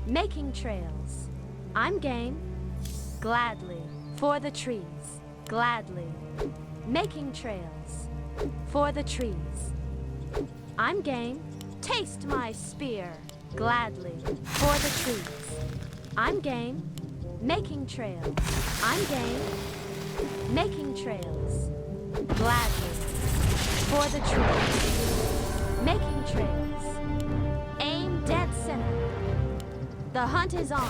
Making trails. I'm game. Gladly. For the trees. Gladly. Making trails. For the trees. I'm game. Taste my spear. Gladly. For the trees. I'm game. Making trails. I'm game. Making trails. Gladly. For the trees. Making trails. Aim dead center. The hunt is on.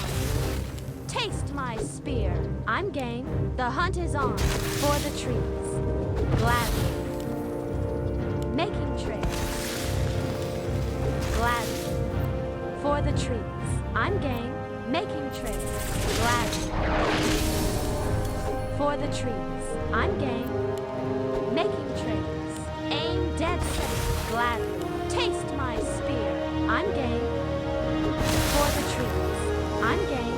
Taste my spear. I'm game. The hunt is on. For the trees. Gladly. Making trails. Gladly. For the trees. I'm game. Making trails. Gladly. For the trees. I'm game. Making trails. Aim dead set. Gladly. Taste my spear. I'm game. For the trees. I'm game.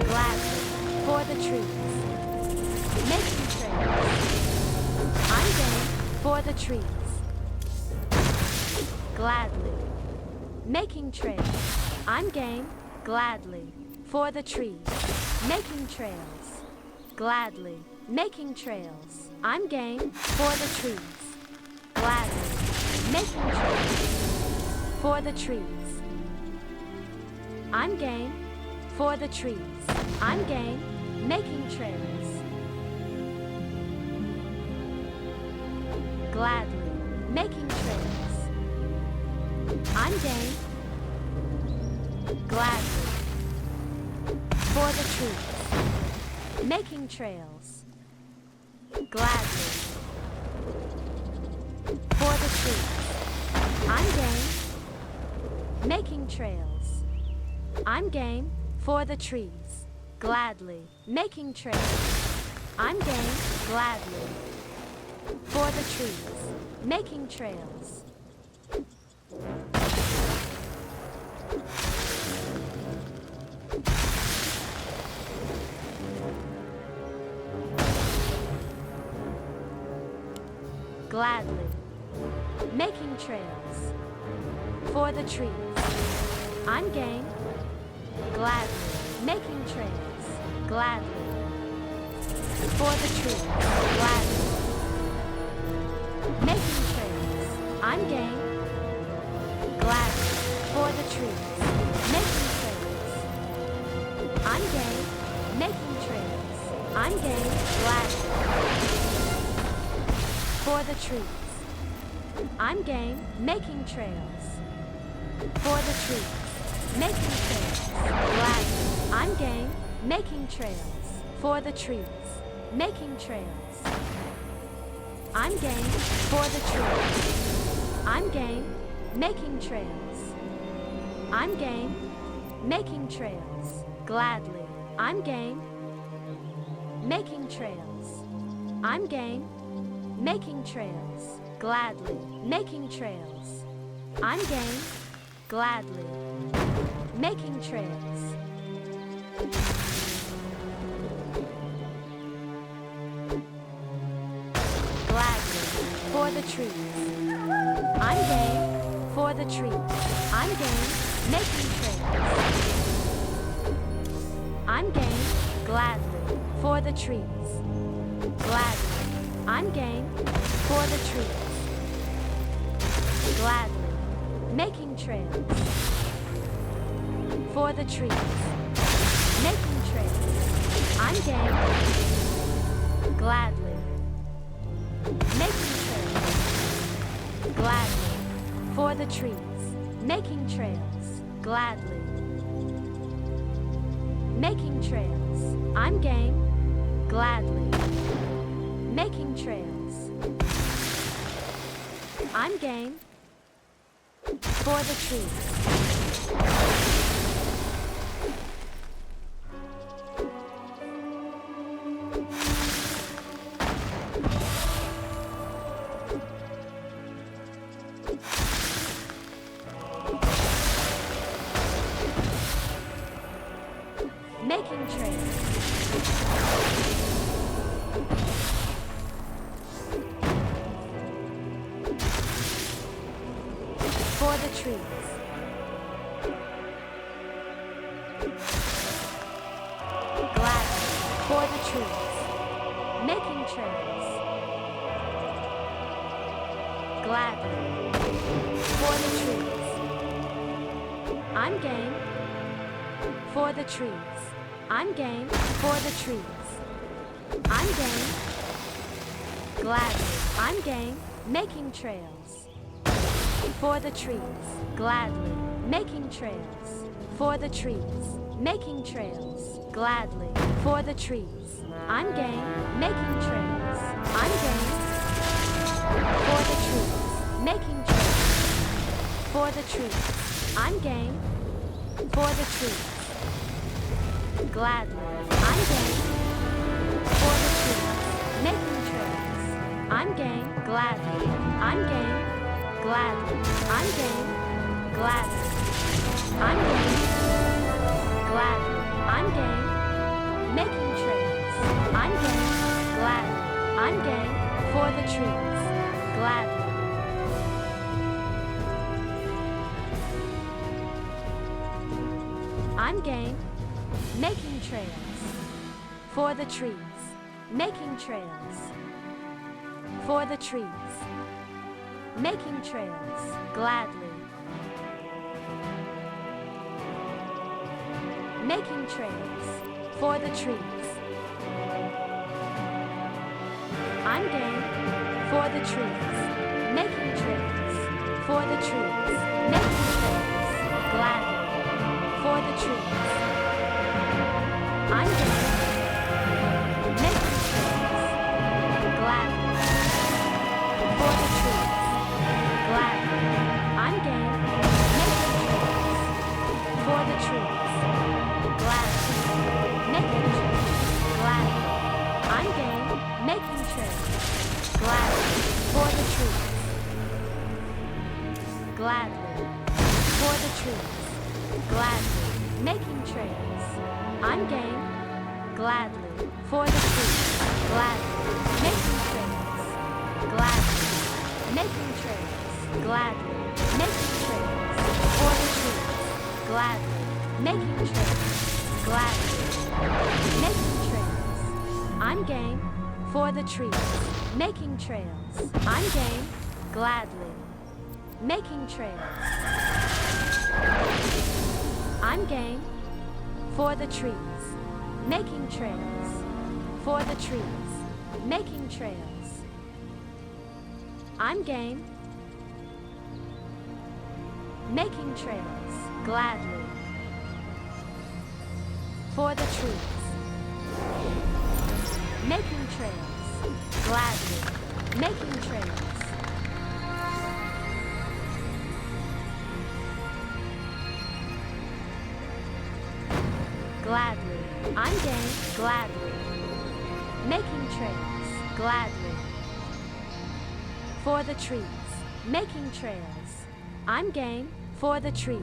Gladly. For the trees. Making trails. I'm game. For the trees. Gladly. Making trails. I'm game. Gladly. For the trees. Making trails. Gladly. Making trails. I'm game. For the trees. Gladly. Making trails. For the trees. I'm game. For the trees. I'm game. Making trails. Gladly. Making trails. I'm game. Gladly. For the trees. Making trails. Gladly. For the trees. I'm game. Making trails. I'm game. For the trees. Gladly. Making trails. I'm game. Gladly. For the trees. Making trails. Gladly. Making trails. For the trees. I'm game. Gladly. Making trails. Gladly. For the trees. Gladly. Making trails. I'm game. Gladly. For the trees. Making trails. I'm game. Making trails. I'm game. Gladly. For the trees. I'm game. Making trails. For the trees. Making trails. Gladly. I'm game. Making trails. For the trees. Making trails. I'm game. For the trees. I'm game. Making trails. I'm game. Making trails. Gladly. I'm game. Making trails. I'm game. Making trails. Gladly. Making trails. I'm game. Gladly. Making trails. Gladly. For the trees. I'm game. For the trees. I'm game. Making trails. I'm game. Gladly. For the trees. Gladly. I'm game. For the trees. Gladly. Making trails. For the trees. Making trails. I'm game. Gladly. Making trails. Gladly. For the trees. Making trails. Gladly. Making trails. I'm game. Gladly. Making trails. I'm game. For the trees. Making trails. For the trees. trees. Making trails. Gladly. For the trees. I'm game. For the trees. I'm game. For the trees. I'm game. Gladly. I'm game. Making trails. For the trees. Gladly. Making trails. For the trees. Making trails. Gladly. For the trees. I'm game. Making trails. I'm game. For the trees. Making trails. For the trees. I'm game. For the trees. Gladly. I'm game. For the trees. Making trails. I'm game. Gladly. I'm game. Gladly. I'm game. Gladly. I'm game. Gladly. I'm game. Making trails. I'm game. Gladly. I'm game. For the trees. Gladly. I'm game. Making trails. For the trees. Making trails. For the trees. Making trails. Gladly. Making trails. For the trees. I'm game. For the trees. Making trails. For the trees. Making trails. Gladly. For the trees. I'm game. Making trails. Gladly. For the trees. Gladly. I'm game. Making trails. For the trees. Gladly. Making trails. Gladly. I'm game. Making trails. Gladly. For the trees. Gladly. For the trees. Gladly. Making trails. I'm game. Gladly. For the trees. Gladly. Making trails. Gladly. Making trails. Gladly. Making trails. For the trees. Gladly. Making trails. Gladly. Making trails. I'm game. For the trees. Making trails. I'm game. Gladly. Making trails. I'm game. For the trees. Making trails. For the trees. Making trails. I'm game. Making trails. Gladly. For the trees. Making trails. Gladly. Making trails. Gladly. I'm game. Gladly. Making trails. Gladly. For the trees. Making trails. I'm game. For the trees.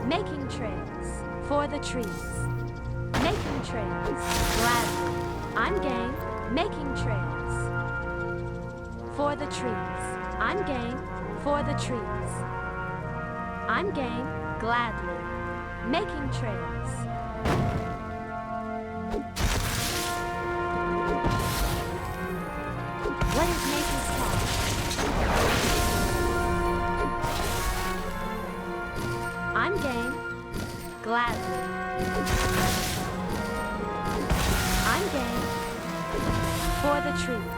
Making trails. For the trees. Making trails. Gladly. I'm game. Making trails. For the trees. I'm game. For the trees. I'm game. Gladly. Making trails. What is nature's call? I'm game. Gladly. I'm game. For the trees.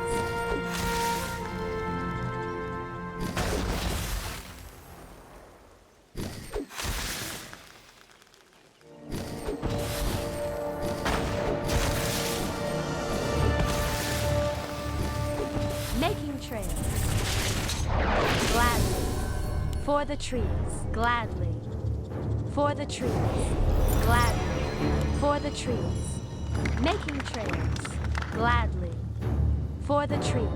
Making trails. Gladly. For the trees. Gladly. For the trees. Gladly. For the trees. Making trails. Gladly. For the trees.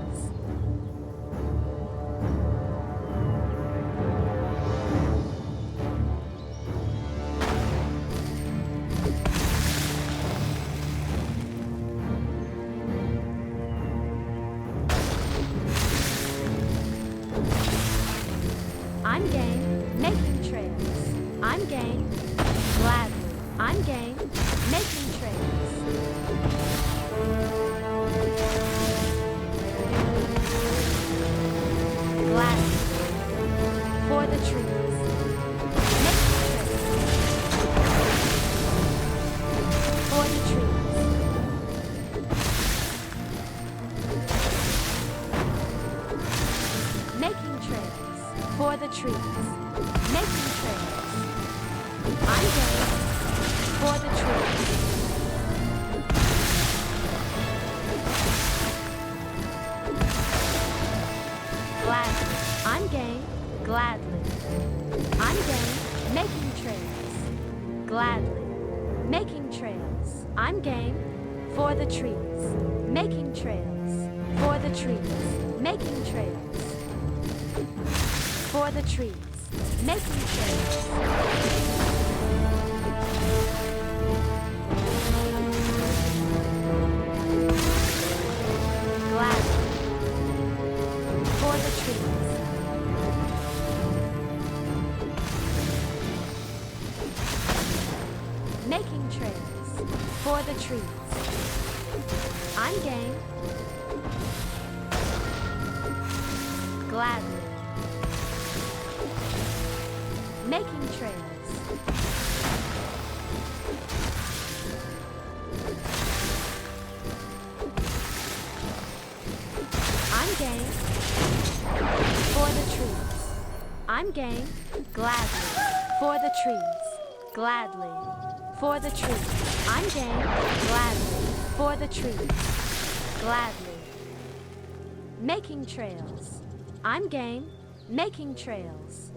I'm game, making trails. I'm game, gladly. I'm game, making trails. gladly. For the trees. Making trails. For the trees. Making trails. For the trees. Making trails. I'm game. For the trees. Gladly. I'm game. Gladly. I'm game. Making trails. Gladly. Making trails. I'm game. For the trees. Making trails. For the trees. Making trails. For the trees. Making trails. Gladly. For the trees. Making trails. For the trees. I'm game. Gladly. Making trails. I'm game. For the trees. I'm game. Gladly. For the trees. Gladly. For the trees. I'm game. Gladly. For the trees. Gladly. Making trails. I'm game. Making trails.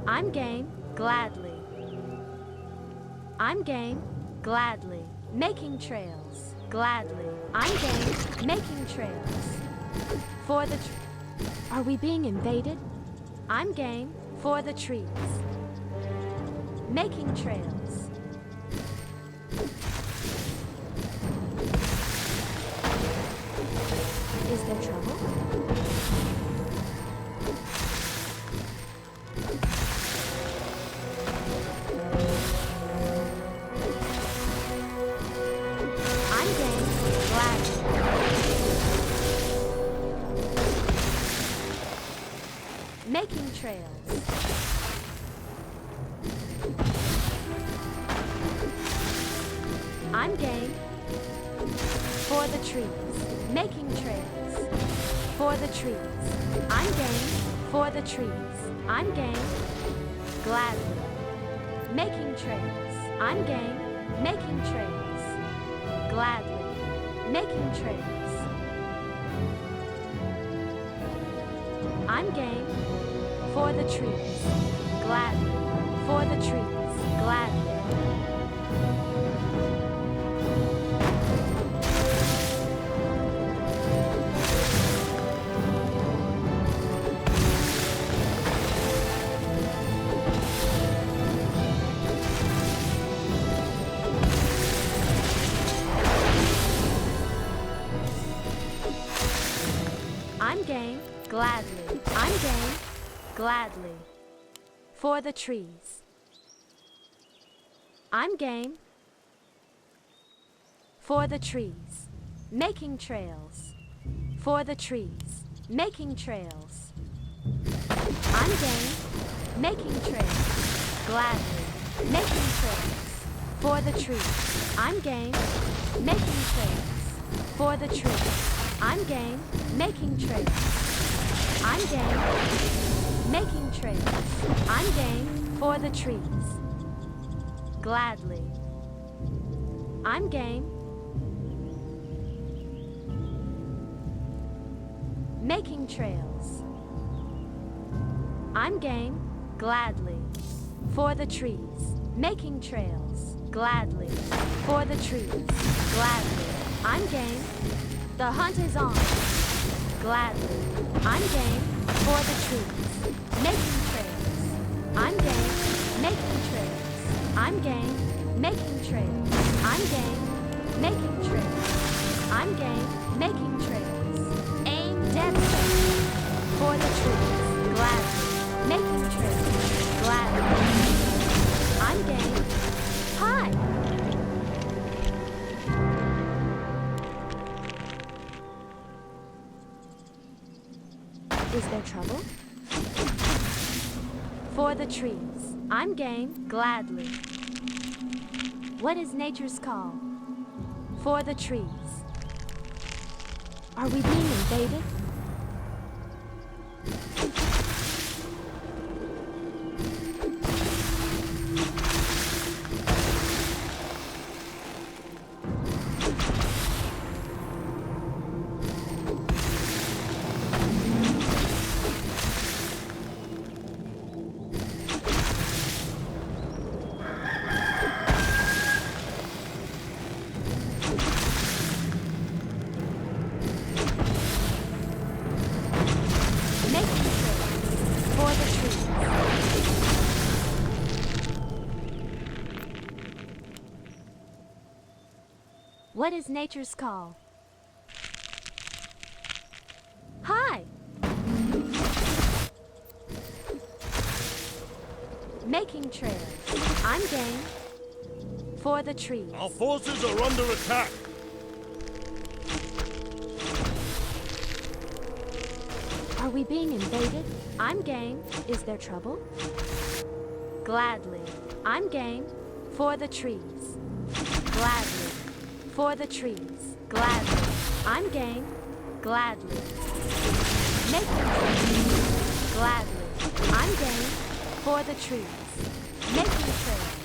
I'm game. Gladly. I'm game. Gladly. Making trails. Gladly. I'm game. Making trails. For the Are we being invaded? I'm game. For the trees. Making trails. Is there trouble? I'm game. Gladly. Making trails. I'm game. For the trees. Making trails. For the trees. I'm game. For the trees. I'm game. Gladly. Making trails. I'm game. Making trails. Gladly. Making trails. I'm game. For the trees. Gladly. For the trees. Gladly. I'm game. Gladly. I'm game. Gladly. For the trees. I'm game. For the trees. Making trails. For the trees. Making trails. I'm game. Making trails. Gladly. Making trails. For the trees. I'm game. Making trails. For the trees. I'm game. Making trails. I'm game. Making trails. I'm game. For the trees. Gladly. I'm game. Making trails. I'm game. Gladly. For the trees. Making trails. Gladly. For the trees. Gladly. I'm game. The hunt is on. Gladly. I'm game. For the trees. Making trails. I'm game. Making trails. I'm game. Making trails. I'm game. Making trails. I'm game. Making trails. Aim dead set. For the trees. Gladly. Making trails. Gladly. I'm game. Hi. Is there trouble? For the trees. I'm game, gladly. What is nature's call? For the trees. Are we being invaded? What is nature's call? Hi! Making trails. I'm game. For the trees. Our forces are under attack. Are we being invaded? I'm game. Is there trouble? Gladly. I'm game. For the trees. Gladly. For the trees. Gladly. I'm game. Gladly. Making trails. Gladly. I'm game. For the trees. Making trails.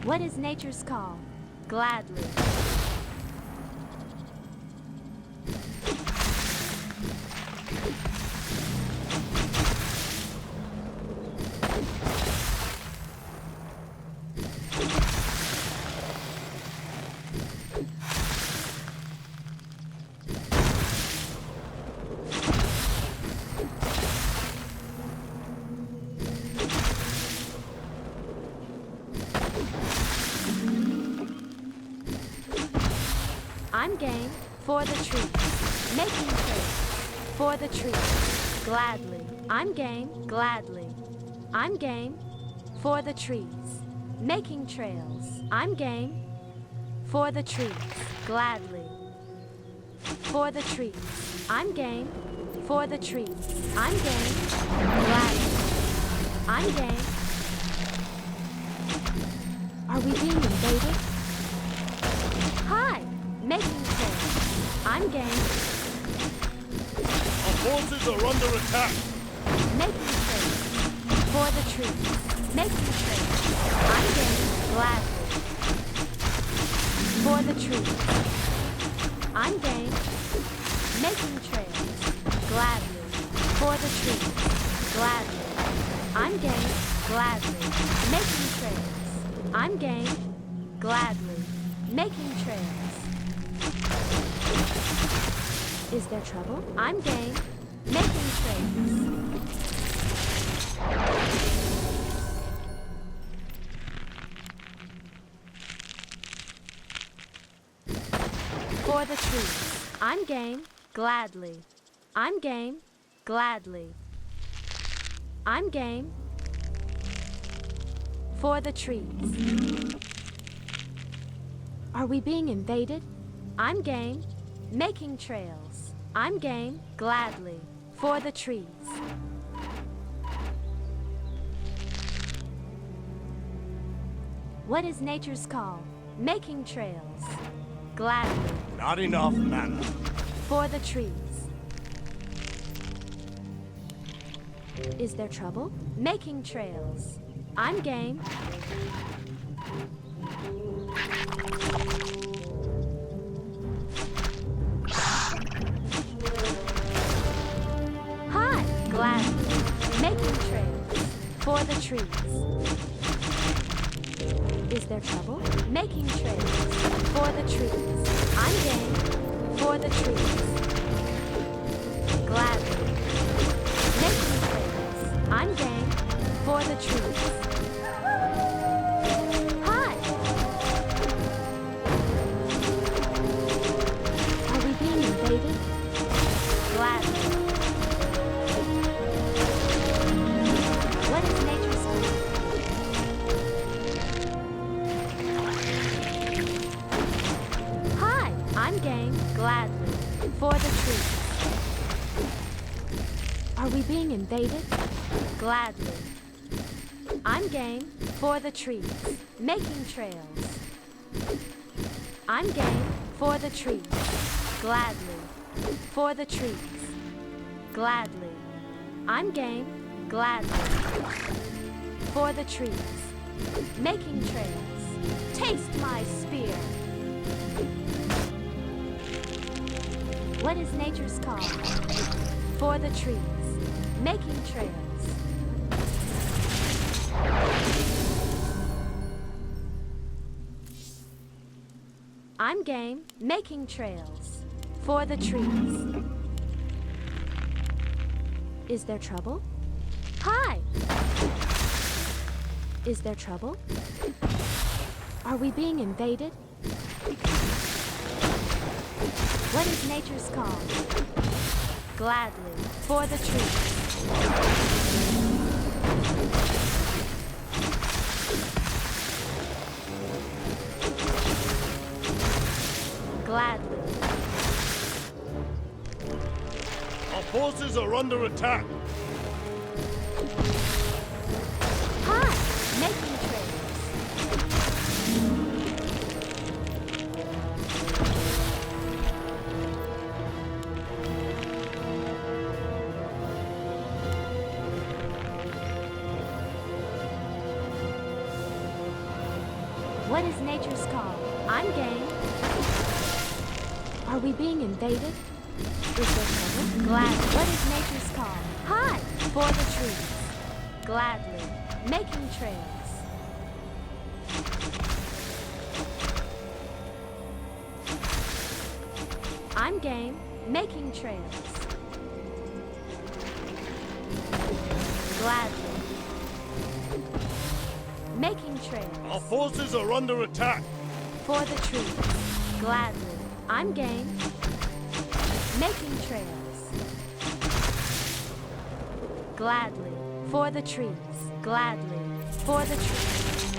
What is nature's call? Gladly. I'm game. For the trees. Making trails. For the trees. Gladly. I'm game. Gladly. I'm game. For the trees. Making trails. I'm game. For the trees. Gladly. For the trees. I'm game. For the trees. I'm game. Gladly. I'm game. Are we being invaded? Hi! Making trails. I'm game. Our forces are under attack. Making trails. For the trees. Making trails. I'm game. Gladly. For the trees. I'm game. Making trails. Gladly. For the trees. Gladly. I'm game. Gladly. Making trails. I'm game. Gladly. Making trails. Is there trouble? I'm game. Making trails. For the trees. I'm game. Gladly. I'm game. Gladly. I'm game. For the trees. Are we being invaded? I'm game. Making trails. I'm game. Gladly. For the trees. What is nature's call? Making trails. Gladly. Not enough mana. For the trees. Is there trouble? Making trails. I'm game. Hi, gladly. Making trails. For the trees. Is there trouble? Making trails. For the trees. I'm game. For the trees. Gladly. Making trails. I'm game. For the trees. Hi! Are we being invaded? Gladly. What is nature's call? Hi! I'm game. Gladly. For the trees. Are we being invaded? Gladly. I'm game for the trees, making trails. I'm game for the trees, gladly. For the trees, gladly. I'm game, gladly. For the trees, making trails. Taste my spear. What is nature's call? For the trees, making trails. I'm game, making trails. For the trees. Is there trouble? Hi! Is there trouble? Are we being invaded? What is nature's call? Gladly, for the trees. Gladly. Our forces are under attack. Hi! Making trails. What is nature's call? I'm game. Are we being invaded? Is there trouble? Gladly. What is nature's call? Hi! For the trees. Gladly. Making trails. I'm game. Making trails. Gladly. Making trails. Our forces are under attack. For the trees. Gladly. I'm game. Making trails. Gladly. For the trees. Gladly. For the trees.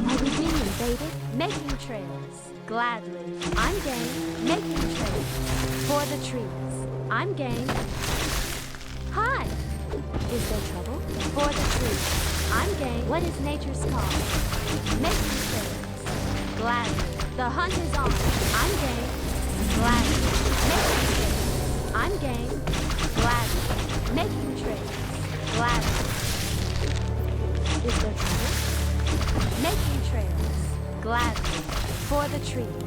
Are we being invaded? Making trails. Gladly. I'm game. Making trails. For the trees. I'm game. Hi! Is there trouble? For the trees. I'm game. What is nature's call? Making trails. Gladly. The hunt is on. I'm game. Gladly. Making trails. I'm game. Gladly. Making trails. Gladly. Is there trouble? Making trails. Gladly. For the trees.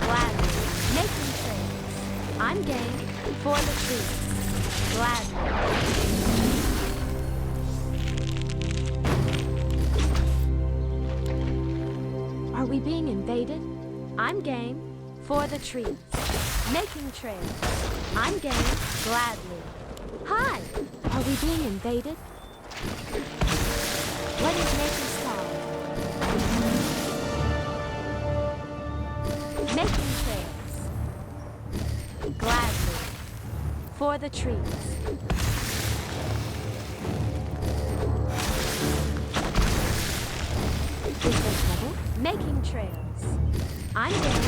Gladly. Making trails. I'm game. For the trees. Gladly. Are we being invaded? I'm game. For the trees. Making trails. I'm game. Gladly. Hi! Are we being invaded? What is nature's call? Making trails. Gladly. For the trees. Is there trouble? Making trails. I'm game.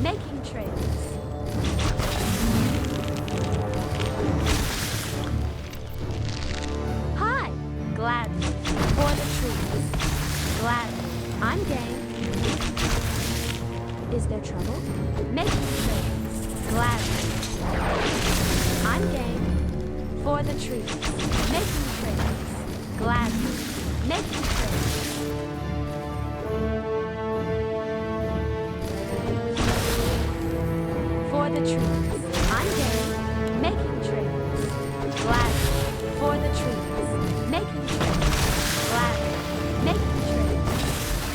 Making trails. Hi! Gladly. For the trees. Gladly. I'm game. Is there trouble? Making trails. Gladly. I'm game. For the trees. Making trails. Gladly. Making trails. For the trees. I'm game. Making trails. Gladly. For the trees. Making trails. Gladly. Making trails.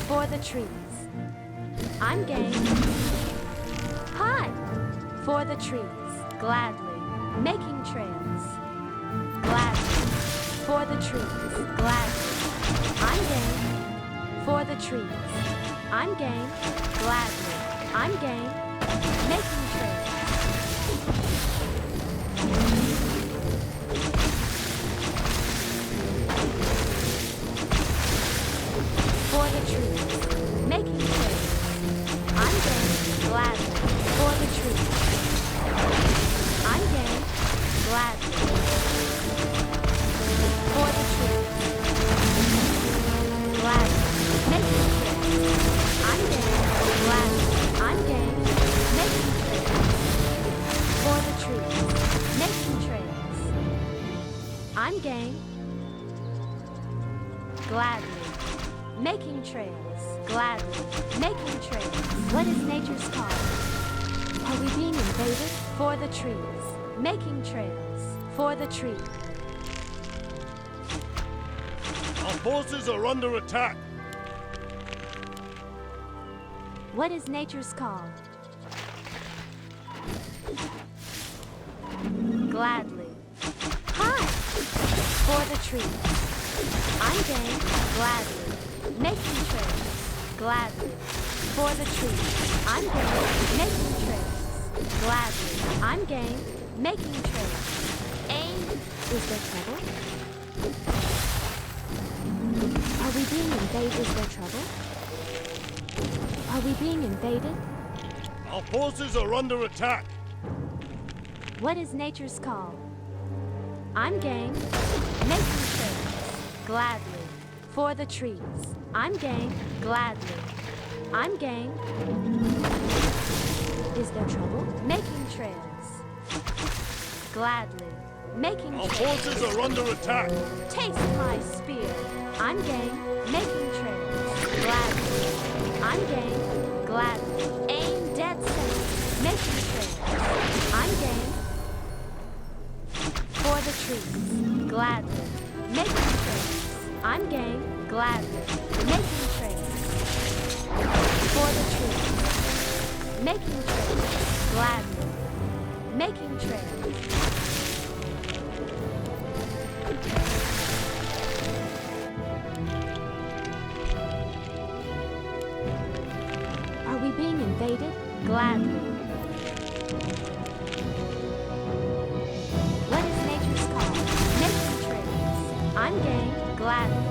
For the trees. I'm game. Hi! For the trees. Gladly. Making trails. Gladly. For the trees. Gladly. I'm game. For the trees. I'm game. Gladly. I'm game. Making trails. For the trees. Making trails. I'm game. Gladly. For the trees. I'm game. I'm game. Gladly. Making trails. Gladly. Making trails. What is nature's call? Are we being invaded? For the trees. Making trails. For the tree. Our forces are under attack. What is nature's call? Gladly. Hi! For the tree. I'm game. Gladly. Making trails. Gladly. For the tree. I'm game. Making trails. Gladly. I'm game. Making trails. Aim. Is there trouble? Are we being invaded? Is there trouble? Are we being invaded? Our forces are under attack. What is nature's call? I'm game. Making trails. Gladly. For the trees. I'm game. Gladly. I'm game. Is there trouble? Making trails. Gladly. Making Our trails. forces are under attack. Taste my spear. I'm game. Making trails. Gladly. I'm game. Gladly. Aim dead center. Making trails. I'm game. For the trees. Gladly. Making trails. I'm game. Gladly. Making trails. For the trees. Making trails. Gladly. Making trails. Are we being invaded? Gladly. What is nature's call? Making trails. I'm game. Gladly.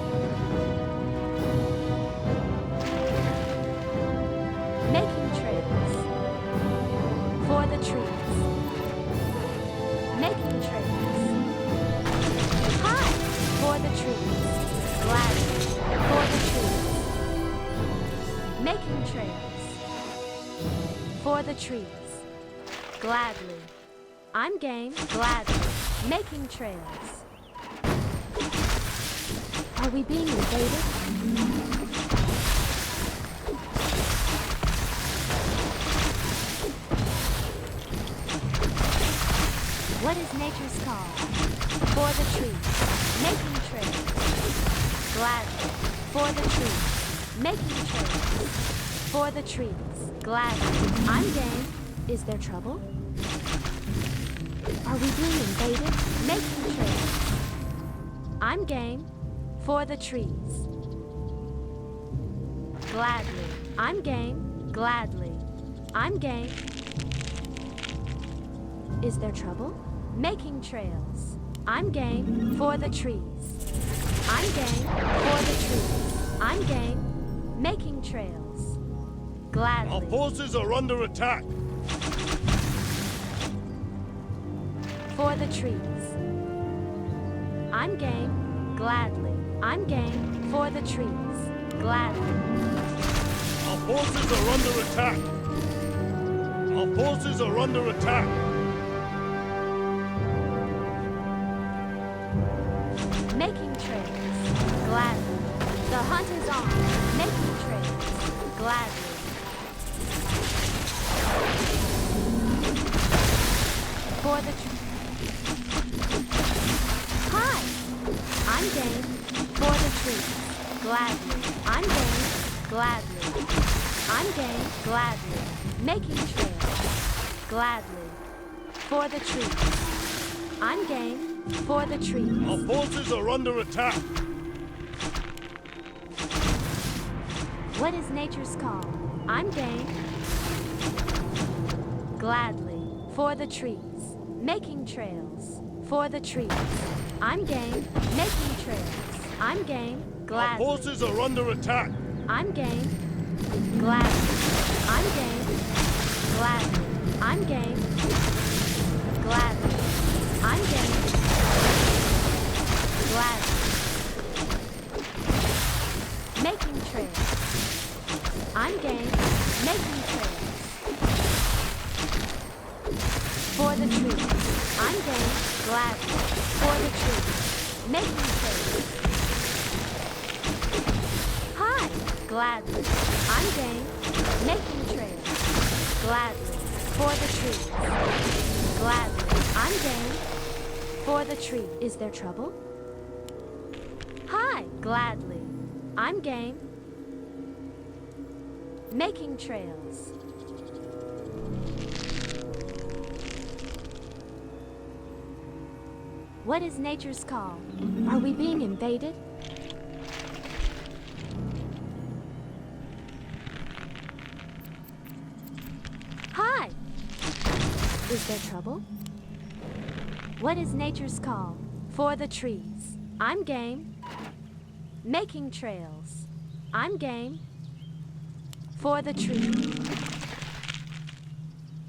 Making trails. For the trees. Making trails. Hi! For the trees. Gladly. For the trees. Making trails. For the trees. Gladly. I'm game. Gladly. Making trails. Are we being invaded? What is nature's call? For the trees. Making trails. Gladly. For the trees. Making trails. For the trees. Gladly. I'm game. Is there trouble? Are we being invaded? Making trails. I'm game. For the trees. Gladly. I'm game. Gladly. I'm game. Is there trouble? Making trails. I'm game. For the trees. I'm game. For the trees. I'm game. Making trails. Gladly. Our forces are under attack. For the trees. I'm game. Gladly. I'm game. For the trees. Gladly. Our forces are under attack. Our forces are under attack. Making trails. Gladly. The hunt is on. Making trails. Gladly. For the Hi! I'm game. For the trees. Gladly. I'm game. Gladly. I'm game. Gladly. Making trails. Gladly. For the trees. I'm game. For the trees. Our forces are under attack. What is nature's call? I'm game. Gladly. For the trees. Making trails. For the trees. I'm game. Making trails. I'm game. Our Gladly. forces are under attack. I'm game. Gladly. I'm game. Gladly. I'm game. Gladly. I'm game. Gladly. Making trails. I'm game. Making trails. For the trees. I'm game. Gladly. For the trees. Making trails. Hi, gladly. I'm game. Making trails. Gladly. For the tree. Gladly. I'm game. For the tree. Is there trouble? Hi, gladly. I'm game. Making trails. What is nature's call? Are we being invaded? Hi! Is there trouble? What is nature's call? For the trees. I'm game. Making trails. I'm game. For the tree.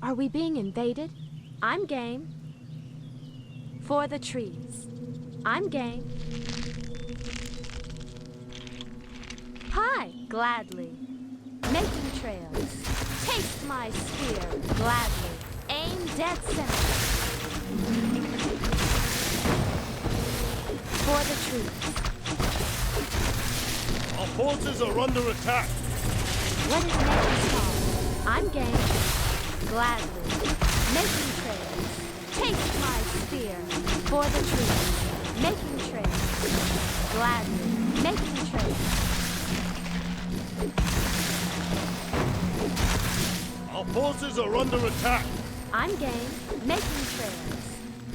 Are we being invaded? I'm game. For the trees. I'm game. Hi, gladly. Making trails. Taste my spear, gladly. Aim dead center. For the trees. Our forces are under attack. What is nature's call? I'm game. Gladly. Making trails. Taste my spear. For the trees. Making trails. Gladly. Making trails. Our forces are under attack. I'm game. Making trails.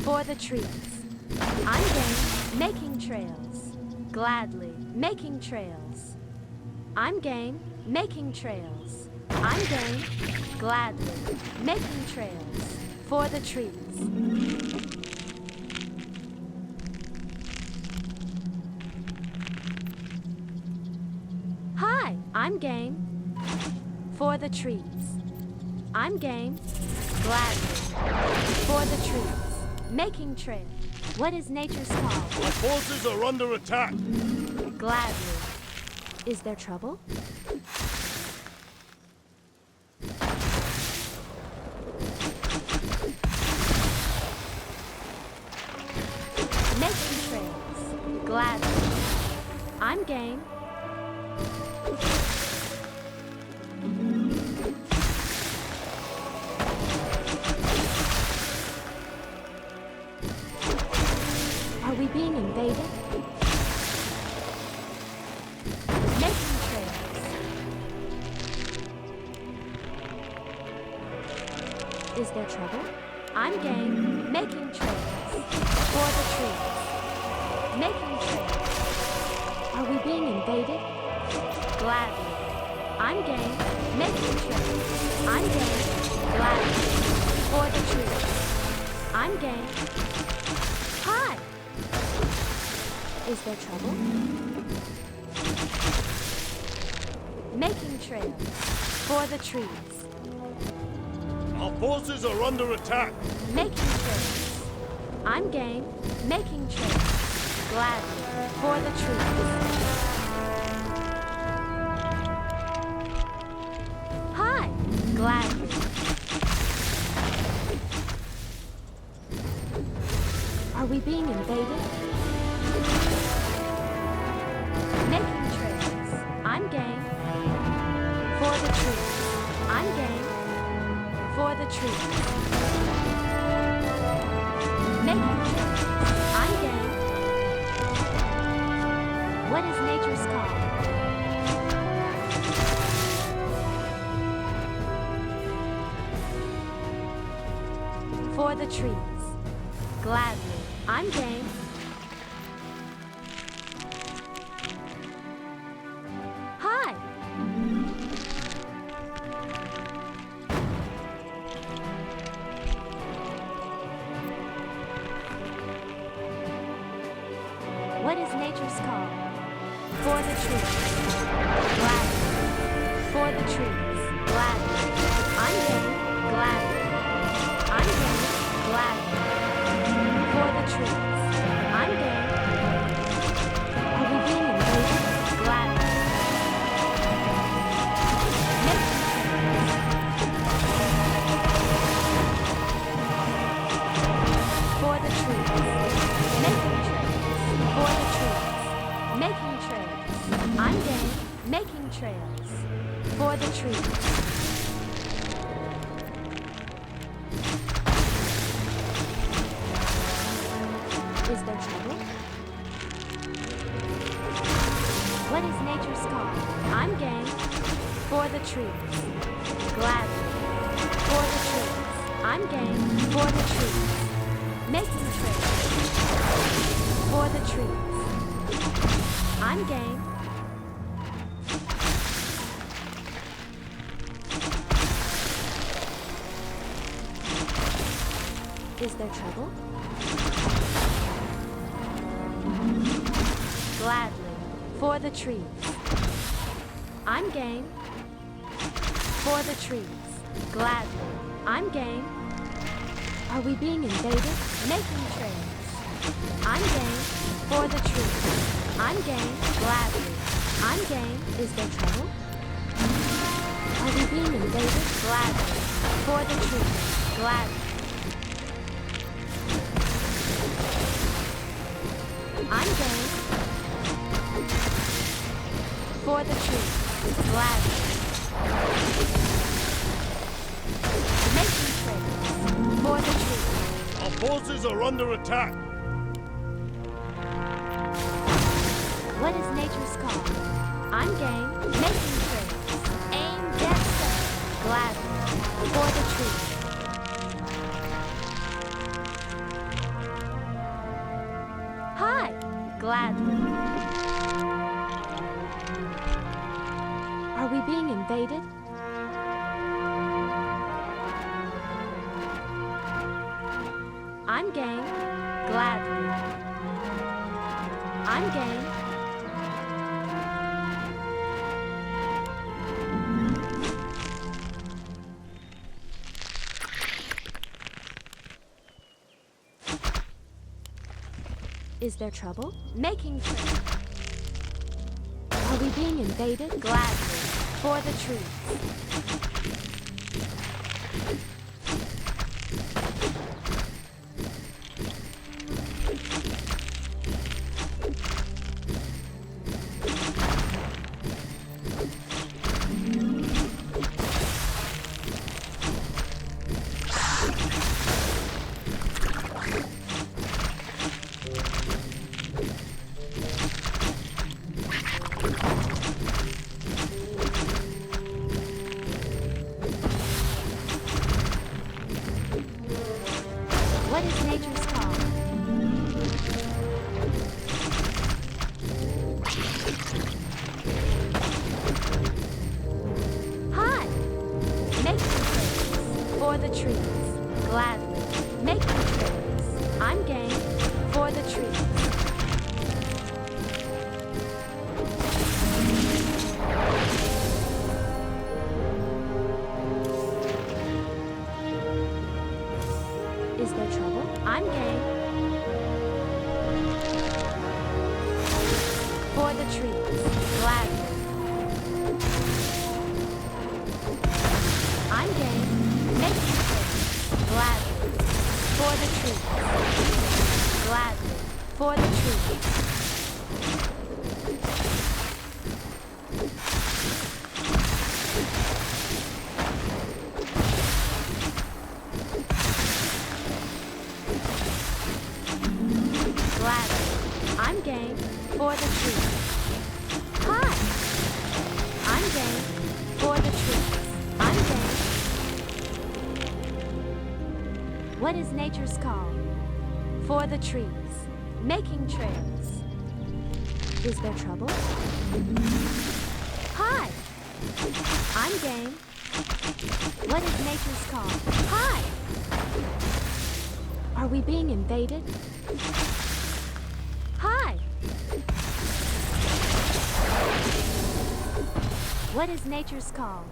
For the trees. I'm game. Making trails. Gladly. Making trails. I'm game. Making trails. I'm game. Gladly. Making trails. For the trees. Hi, I'm game. For the trees. I'm game. Gladly. For the trees. Making trail. What is nature's call? Our forces are under attack. Gladly. Is there trouble? Making trails. Gladly. I'm game. Are we being invaded? Making trails. Is there trouble? I'm game. Making trails. For the trees. Making trails. Are we being invaded? Gladly. I'm game. Making trails. I'm game. Gladly. For the trees. I'm game. Hi! Is there trouble? Making trails. For the trees. Our forces are under attack. Making trails. I'm game. Making trails. Gladly. For the trees. Hi! Gladly. Are we being invaded? Making trails. I'm game. For the trees. I'm game. For the trees. Making trails. I'm game. What is nature's call? For the trees. Gladly. I'm game. Hi! What is nature's call? For the trees. Gladly. For the trees. Gladly. I'm game. Gladly. I'm game. Gladly. For the trees. I'm game. Are we being invaded? Gladly. Making trails. For the trees. Making trails. For Making trails for the trees. Is there trouble? What is nature's call? I'm game for the trees. Gladly for the trees. I'm game for the trees. Making trails for the trees. I'm game. Is there trouble? Gladly for the trees. I'm game for the trees. Gladly. I'm game. Are we being invaded? Making trails. I'm game for the trees. I'm game. Gladly. I'm game. Is there trouble? Are we being invaded? Gladly. For the trees. Gladly. I'm game for the trees. Gladly. Making trails for the trees. Our forces are under attack. What is nature's call? I'm game. Making trails. Aim, dead set. Gladly. For the trees. Hi. Gladly. Are we being invaded? I'm game. Gladly. I'm game. Is there trouble? Making trails. Are we being invaded? Gladly. For the trees. What is nature's call? Hi! Making trails for the trees. Gladly. Making trails. I'm game for the trees. Is there trouble? I'm game for the trees. Gladly. I'm game. Making trails. Gladly. For the trees. Gladly. For the trees. Gladly. I'm game for the trees. Hi! I'm game for the trees. I'm game. What is nature's call? For the trees. Making trails. Is there trouble? Hi! I'm game. What is nature's call? Hi! Are we being invaded? Hi! What is nature's call?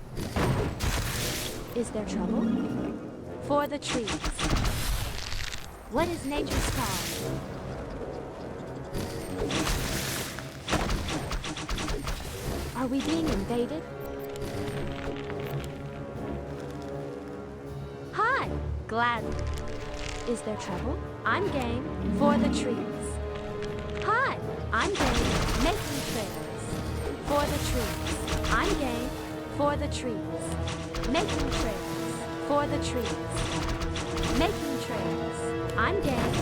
Is there trouble? For the trees. What is nature's call? Are we being invaded? Hi! Gladly. Is there trouble? I'm game for the trees. Hi! I'm game making trails For the trees. I'm game. For the trees. Making trails. For the trees. Making trails. I'm game.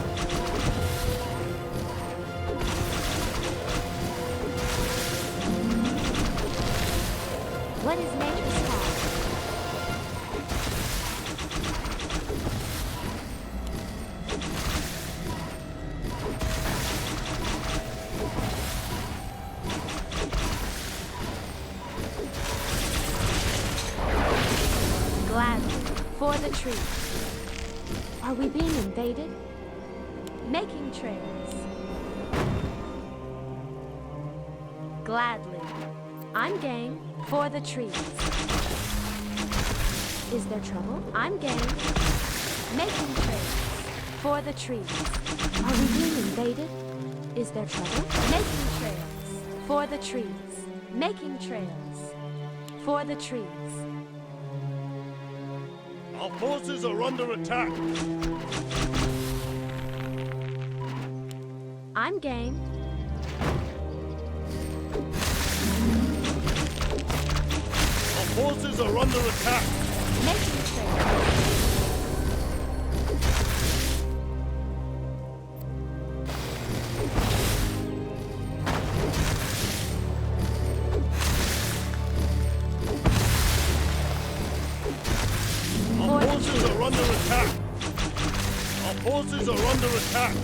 What is nature's call? Gladly. For the trees. Are we being invaded? Making trails. Gladly. I'm game. For the trees. Is there trouble? I'm game. Making trails. For the trees. Are we being invaded? Is there trouble? Making trails. For the trees. Making trails. For the trees. Our forces are under attack. I'm game. Our forces are under attack. Making trails. Our forces are under attack. Our forces are under attack.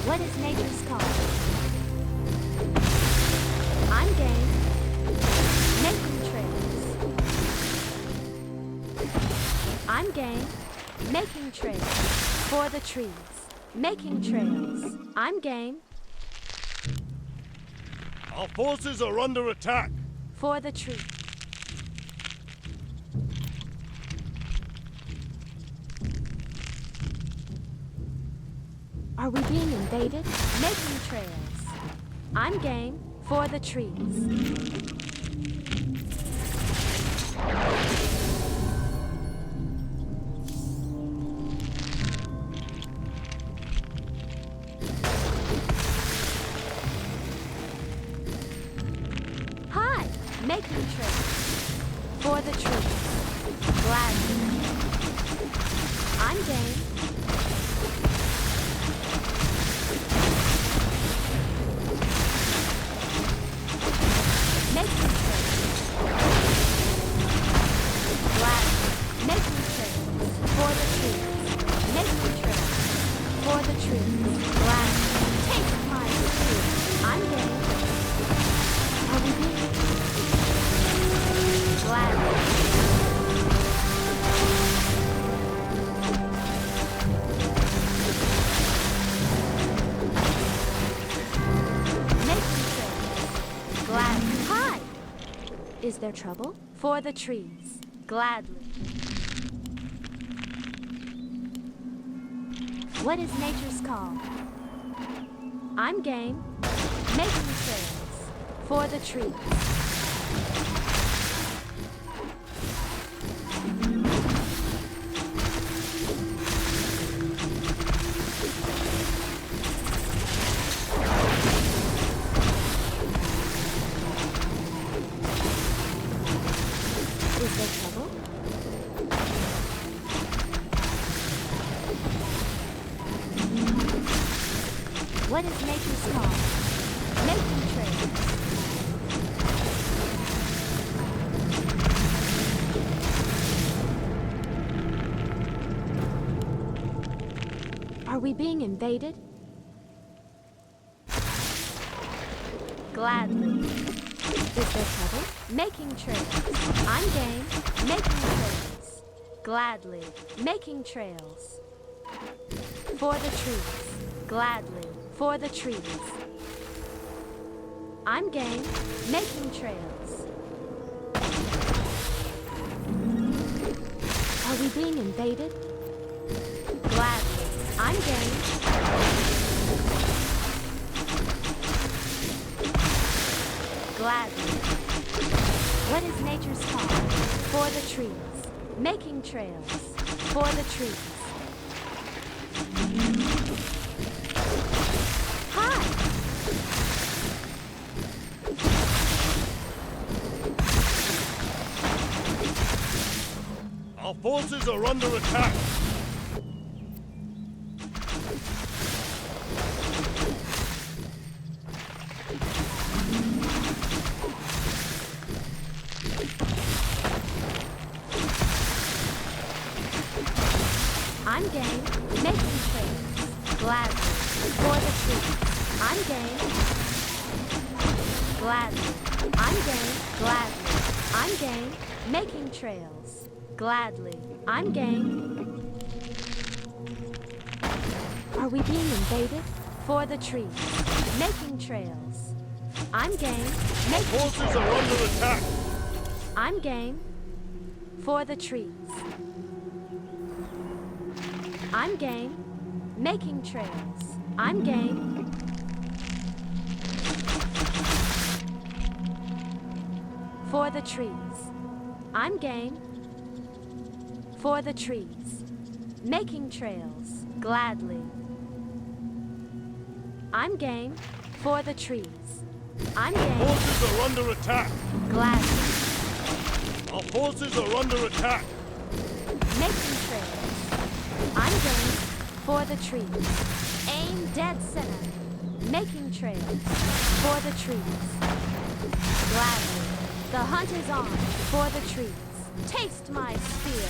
What is nature's call? I'm game. Making trails. I'm game. Making trails. For the trees. Making trails. I'm game. Our forces are under attack. For the trees. Are we being invaded? Making trails. I'm game. For the trees. Hi. Making trails. For the trees. Gladly. I'm game. Making trails. Gladly. Making trails. For the trees. Making trails. For the trees. Gladly. Take my spear. I'm game. Are we being? Gladly. Making trails. Gladly. Hi! Is there trouble? For the trees. Gladly. What is nature's call? I'm game. Making trails. For the trees. Is there trouble? What is nature's call? Making trails. Are we being invaded? Gladly. Is there trouble? Making trails. I'm game. Making trails. Gladly. Making trails. For the trees. Gladly. For the trees. I'm game. Making trails. Are we being invaded? Gladly. I'm game. Gladly. What is nature's call? For the trees. Making trails. For the trees. Hi! forces are under attack. I'm game, making trades, gladly, for the truth. I'm game, gladly. I'm game, gladly. I'm game, making trails, gladly. I'm game. Are we being invaded? For the trees, making trails. I'm game, making Forces are under attack. I'm game, for the trees. I'm game, making trails. I'm game. For the trees. I'm game. For the trees. Making trails, gladly. I'm game. For the trees. I'm game, Forces are under attack. gladly. Our forces are under attack. Making trails. I'm game, for the trees. Aim dead center. Making trails, for the trees. Gladly. The hunt is on, for the trees. Taste my spear.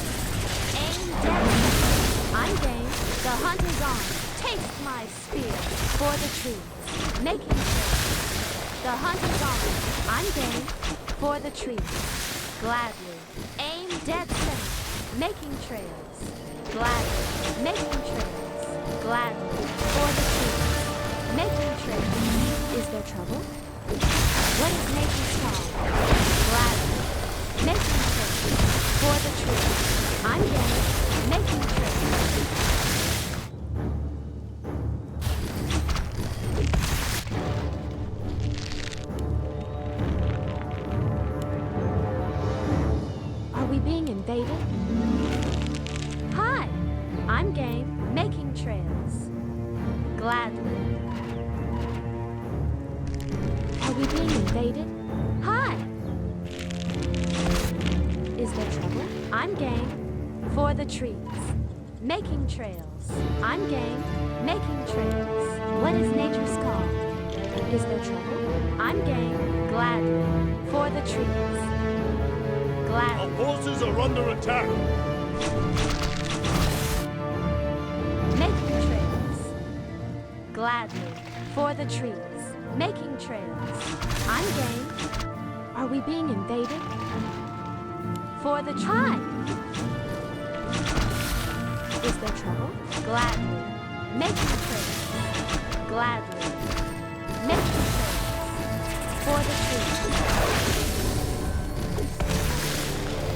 Aim dead center. I'm game. The hunt is on. Taste my spear, for the trees. Making trails. The hunt is on. I'm game, for the trees. Gladly. Aim dead center. Making trails. Gladly. Making trails. Gladly. For the trees. Making trails. Is there trouble? What is nature's call? Gladly. Making trails. For the trees. I'm game. Making trails. Are we being invaded? Hi, I'm game, making trails. Gladly. Are we being invaded? Hi. Is there trouble? I'm game, for the trees. Making trails. I'm game, making trails. What is nature's call? Is there trouble? I'm game, gladly, for the trees. Our Gladly. forces are under attack. Making trails. Gladly. For the trees. Making trails. I'm game. Are we being invaded? For the Hi. Is there trouble? Gladly. Making trails. Gladly. Making trails. For the trees.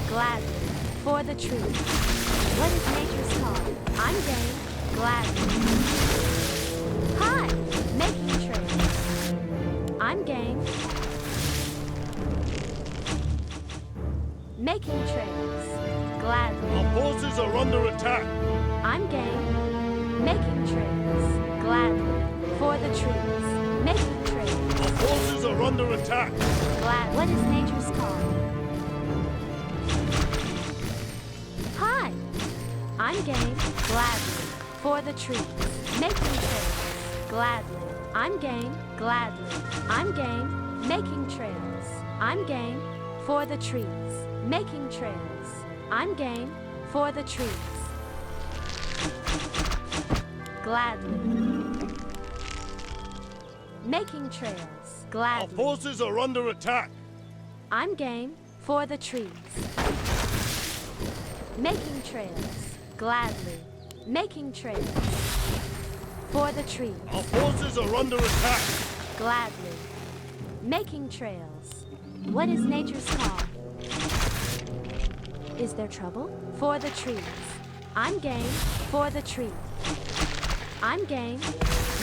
Gladly. For the trees. What is nature's call? I'm game. Gladly. Hi. Making trails. I'm game. Making trails. Gladly. Our forces are under attack. I'm game. Making trails. Gladly. For the trees. Making trails. Our forces are under attack. Glad. What is nature's call? Hi. I'm game. Gladly. For the trees. Making trails. Gladly. I'm game. Gladly. I'm game. Making trails. I'm game. For the trees. Making trails. I'm game. For the trees. Gladly. Making trails. Our Gladly. forces are under attack. I'm game. For the trees. Making trails. Gladly. Making trails. For the trees. Our forces are under attack. Gladly. Making trails. What is nature's call? Is there trouble? For the trees. I'm game. For the trees. I'm game.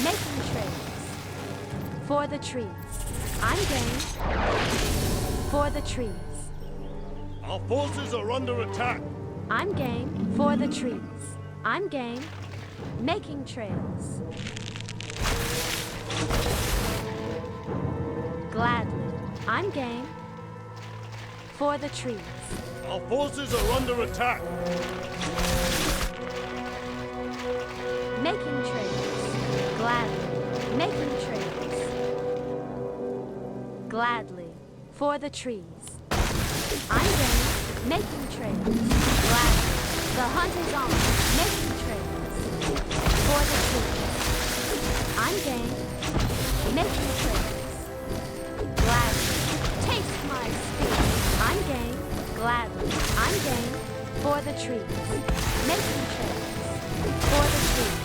Making trails. For the trees. I'm game. For the trees. Our forces are under attack. I'm game. For the trees. I'm game. Making trails. Gladly. I'm game. For the trees. Our forces are under attack. Making trades. Gladly. Making trades. Gladly. For the trees. I'm game. Making trades. Gladly. The hunt is on. Making trades. For the trees. I'm game. Making trades. Gladly. Taste my spear. I'm game. Gladly. I'm game. For the trees. Making trades. For the trees.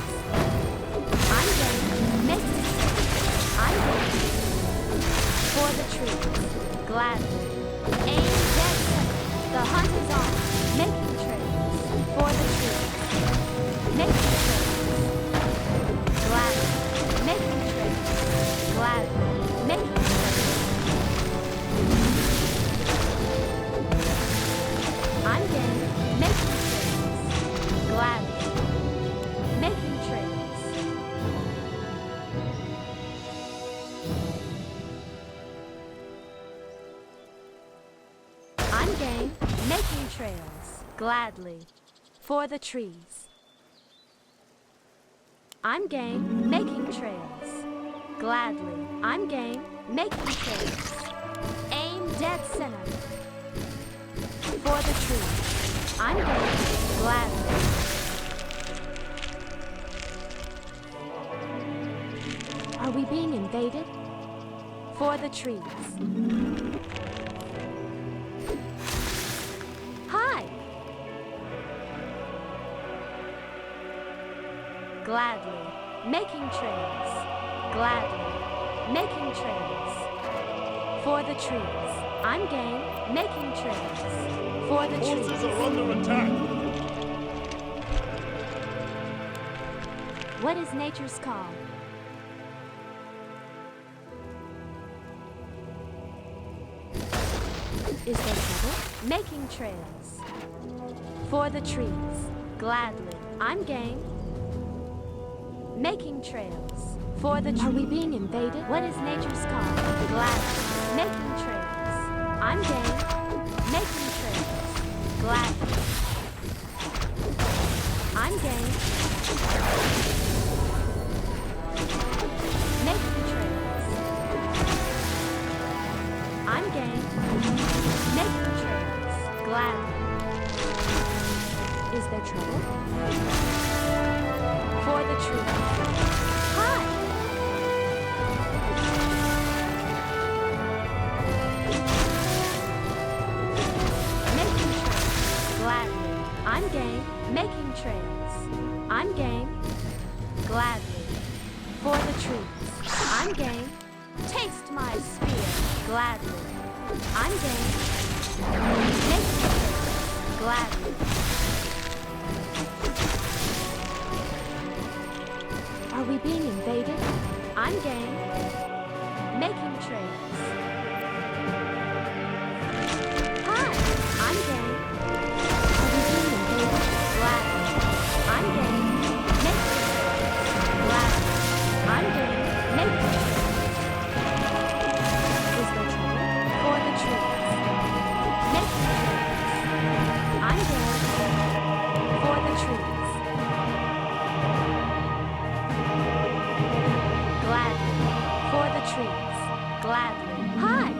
I'm game. Making trades. I'm game. For the trees. Gladly. Aim dead center. The hunt is on. Making trades. For the trees. Making trades. Gladly. Making trades. Gladly. Making trades. I'm game. Making trades. Gladly. Making trades. I'm game. Making trails. Gladly. For the trees. I'm game. Making trails. Gladly. I'm game. Making trails. Aim dead center. For the trees. I'm game. Gladly. Are we being invaded? For the trees. Hi! Gladly. Making trails. Gladly. Making trails. For the trees. I'm game. Making trails. For the trees. Forces are under attack. What is nature's call? Is there trouble? Making trails. For the trees. Gladly. I'm game. Making trails. For the trees. Are we being invaded? What is nature's call? Gladly. Making trails. I'm game. Making trails. Gladly. I'm game. Making trails. I'm game. Making trails. Gladly. Is there trouble? For the trees. Hi! Making trails. Gladly. I'm game. Making trails. I'm game. Gladly. For the trees. I'm game. Taste my spear. Gladly. I'm game. Making trails. Gladly. Are we being invaded? I'm game. Making trails. Hi, I'm game. Are we being invaded? Gladly. I'm game. Making trails. Gladly. I'm game. Making trails. Is there trouble? For the trees. Making trails. I'm game. For the trees. Gladly. For the trees. Gladly. Hi!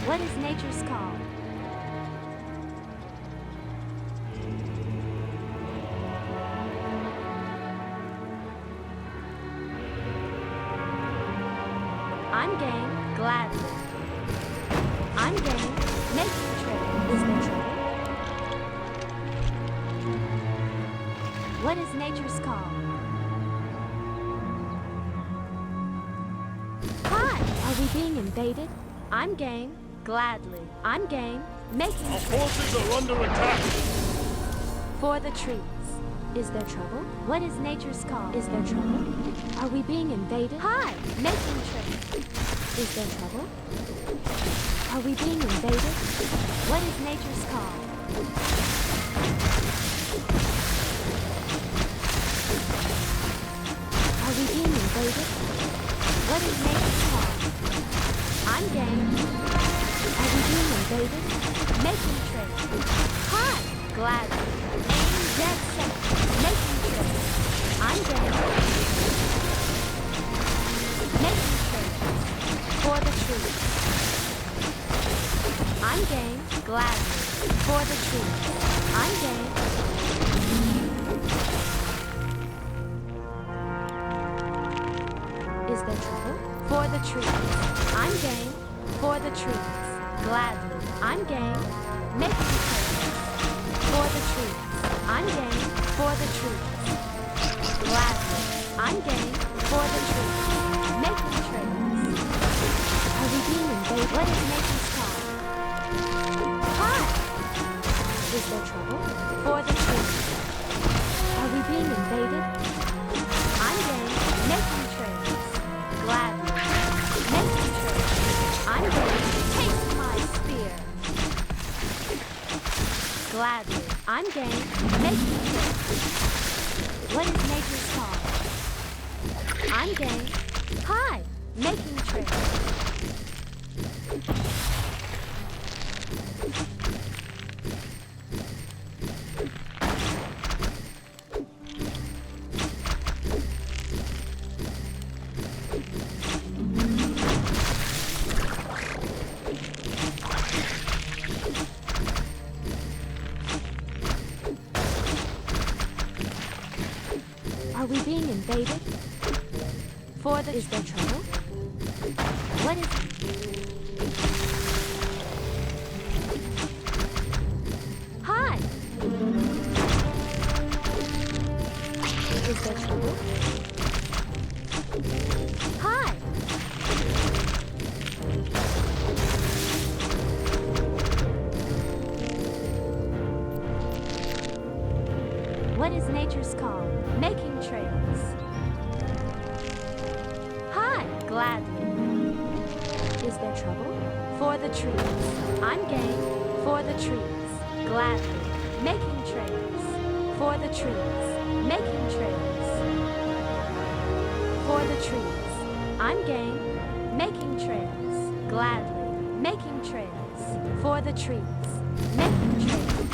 What is nature's call? I'm game. Gladly. I'm game. Making trails. Is there trouble? What is nature's call? Hi! Are we being invaded? I'm game. Gladly. I'm game. Making Our trails. forces are under attack. For the trees. Is there trouble? What is nature's call? Is there trouble? Are we being invaded? Hi! Making trails. Is there trouble? Are we being invaded? What is nature's call? Are we being invaded? What is nature's call? I'm game. Are we being dead center. Making trails. I'm game. Making trails. For the trees. I'm game. Gladly. For the trees. I'm game. Is there trouble? For the trees. I'm game. For the trees. Gladly. I'm game. Making trails. For the trees. I'm game. For the trees. Gladly. I'm game. For the trees. Making trails. Are we being invaded? What is nature's call? Hi! Is there trouble? For the trees. Are we being invaded? I'm game. Making trails. Gladly. Making trails. I'm game. Taste my spear. Gladly. I'm game. Making trails. What is nature's call? I'm game. Hi. Making trails. Are we being invaded? For the... Is there trouble? What is... Hi! Is there trouble? Hi! What is nature's call? Making trails. Hi, gladly. Is there trouble? For the trees. I'm game. For the trees. Gladly. Making trails. For the trees. Making trails. For the trees. I'm game. Making trails. Gladly. Making trails. For the trees. Making trails.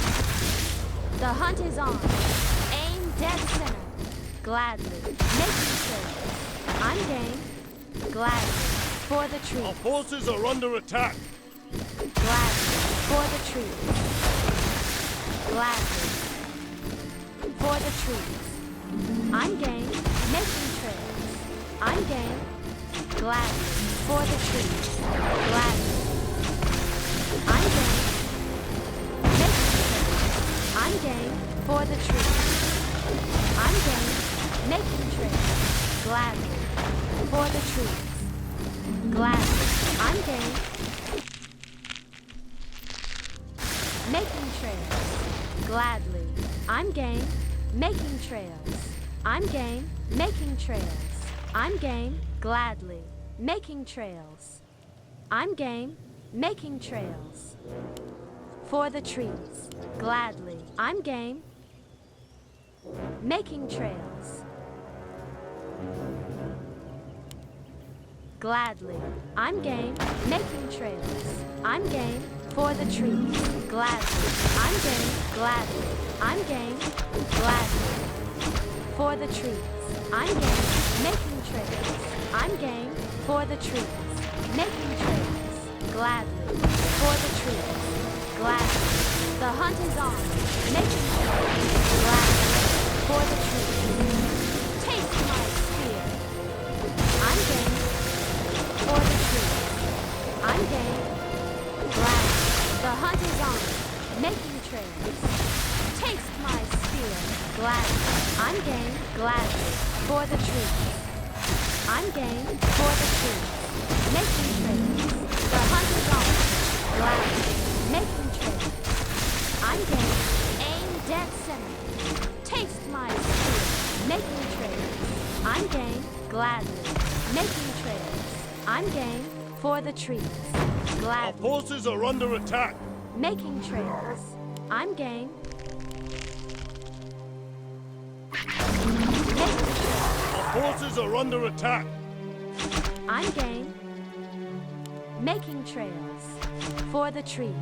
The hunt is on. Aim dead center. Gladly. Making trails. I'm game. Gladly. For the trees. Our forces are under attack. Gladly. For the trees. Gladly. For the trees. I'm game. Making trails. I'm game. Gladly. For the trees. Gladly. I'm game. Making trails. I'm game. For the trees. I'm game. Making trails. Gladly. For the trees. Gladly. I'm game. Making trails. Gladly. I'm game. Making trails. I'm game. Making trails. I'm game. Gladly. Making trails. I'm game. Making trails. For the trees. Gladly. I'm game. Making trails. Gladly. I'm game. Making trails. I'm game. For the trees. Gladly. I'm game. Gladly. I'm game. Gladly. For the trees. I'm game. Making trails. I'm game. For the trees. Making trails. Gladly. For the trees. Gladly. The hunt is on. Making trails. Gladly. For the trees. Taste my spear. I'm game. For the trees. I'm game. Gladly. The hunt is on. Making trails. Taste my spear. Gladly. I'm game. Gladly. For the trees. I'm game. For the trees. Making trails. The hunt is on. Gladly. Making trails. I'm game. Aim dead center. Taste my spear. Making trails. I'm game. Gladly. Making trails. I'm game. For the trees. Our Gladly. forces are under attack. Making trails. I'm game. Making trails. Our forces are under attack. I'm game. Making trails. For the trees.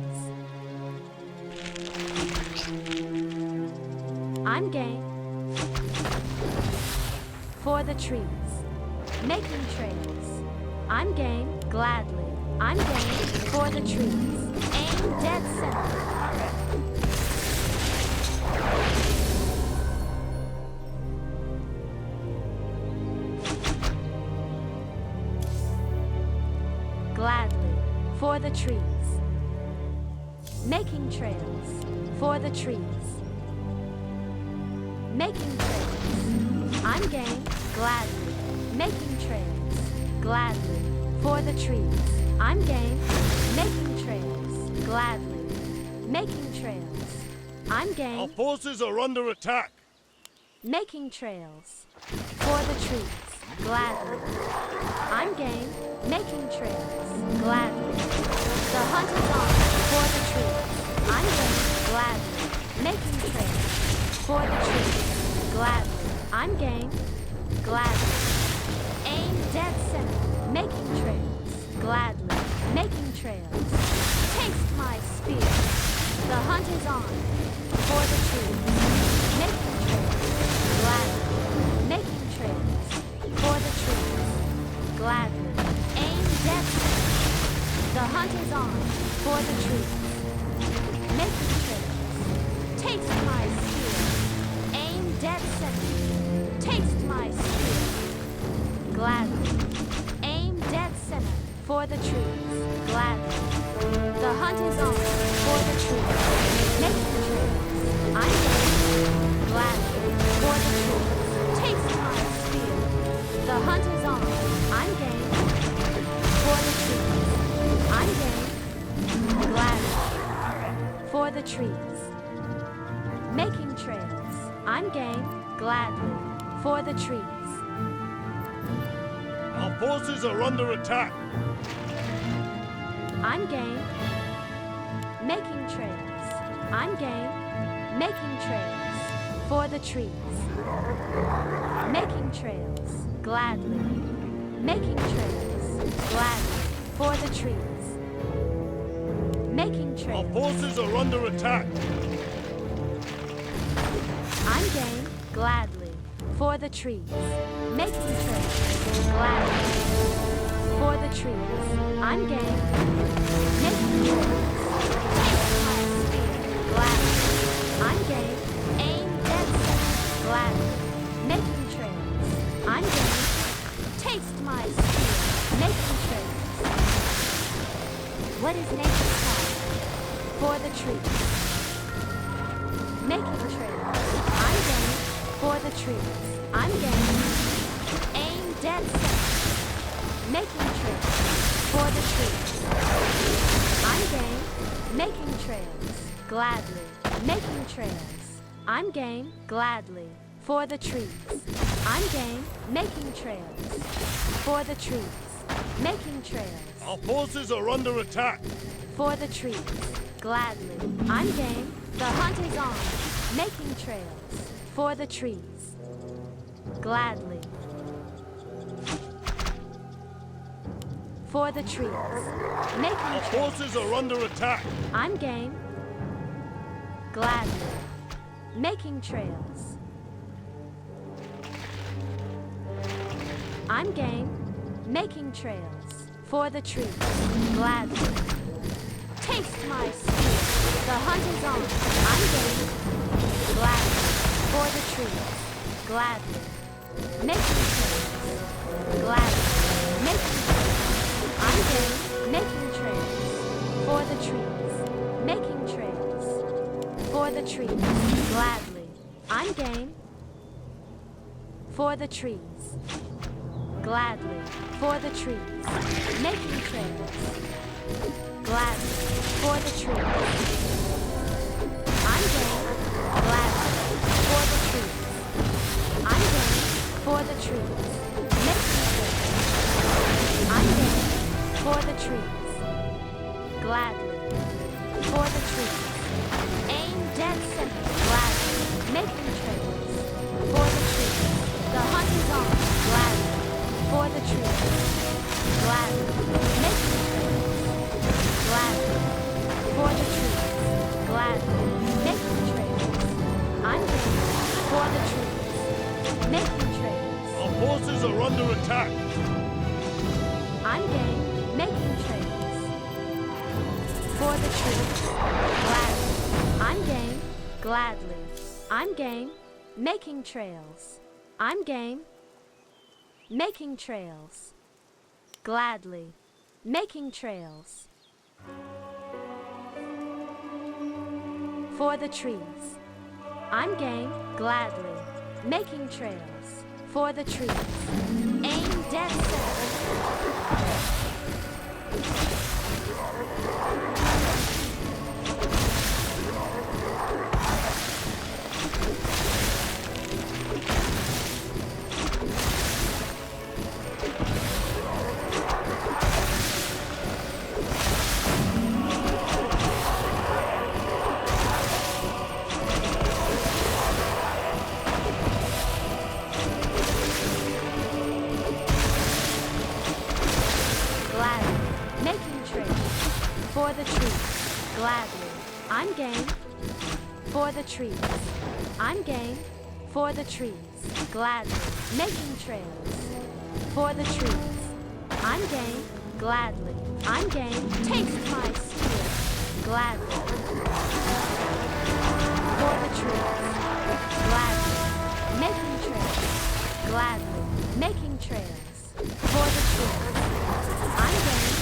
I'm game. For the trees. Making trails. I'm game. Gladly. I'm game. For the trees. Aim dead center. Gladly. For the trees. Making trails. For the trees. Making trails. I'm game. Gladly. Making trails. Gladly. For the trees. I'm game. Making trails. Gladly. Making trails. I'm Our game. forces are under attack. Making trails. For the trees. Gladly. I'm game. Making trails. Gladly. The hunt is on. For the trees. I'm game. Gladly. Making trails. For the trees. Gladly. I'm game. Gladly. Aim dead center. Making trails. Gladly. Making trails. Taste my spear. The hunt is on. For the trees. Making trails. Gladly. Making trails. For the trees. Gladly. Aim dead center. The hunt is on. For the trees. Making trails. Taste my spear. Aim dead center. Taste my spear. Gladly. Aim dead center. For the trees. Gladly. The hunt is on. For the trees. Making trails. I'm game. Gladly. For the trees. Taste my spear. The hunt is on. I'm game. For the trees. I'm game. Gladly. For the trees. Making trails. I'm game. Gladly. For the trees. Our forces are under attack. I'm game. Making trails. I'm game. Making trails. For the trees. Making trails. Gladly. Making trails. Gladly. For the trees. Making Our trails. forces are under attack. I'm game. Gladly. For the trees. Making trails. Gladly. For the trees. I'm game. Making trails. Taste my spear. Gladly. I'm game. Aim dead center. Gladly. Making trails. I'm game. Taste my spear. Making trails. What is nature's call? For the trees. Making trails. I'm game. For the trees. I'm game. Aim dead center. Making trails. For the trees. I'm game. Making trails. Gladly. Making trails. I'm game. Gladly. For the trees. I'm game. Making trails. For the trees. Making trails. Our forces are under attack. For the trees. Gladly. I'm game. The hunt is on. Making trails. For the trees. Gladly. For the trees. Making Our trails. forces are under attack. I'm game. Gladly. Making trails. I'm game. Making trails. For the trees. Gladly. Taste my spear. The hunt is on. I'm game. Gladly. For the trees. Gladly. Making trails. Gladly. Making trails. I'm game. Making trails. For the trees. Making trails. For the trees. Gladly. I'm game. For the trees. Gladly. For the trees. Making trails. Gladly. For the trees. I'm game. Gladly. For the trees. I'm game. For the trees. Making trails. I'm game. For the trees. Gladly. For the trees. Aim dead center. Gladly. Making trails. For the trees. The hunt is on. Gladly. For the trees. Gladly. Making trails. Gladly. For the trees. Making trails. Our forces are under attack. I'm game. Making trails. For the troops. Gladly. I'm game. Gladly. I'm game. Making trails. I'm game. Making trails. Gladly. Making trails. For the trees. I'm game. Gladly. Making trails. For the trees. Aim dead set. For the trees. Gladly. I'm game. For the trees. I'm game. For the trees. Gladly. Making trails. For the trees. I'm game. Gladly. I'm game. Taste my spear. Gladly. For the trees. Gladly. Making trails. Gladly. Making trails. For the trees. I'm game.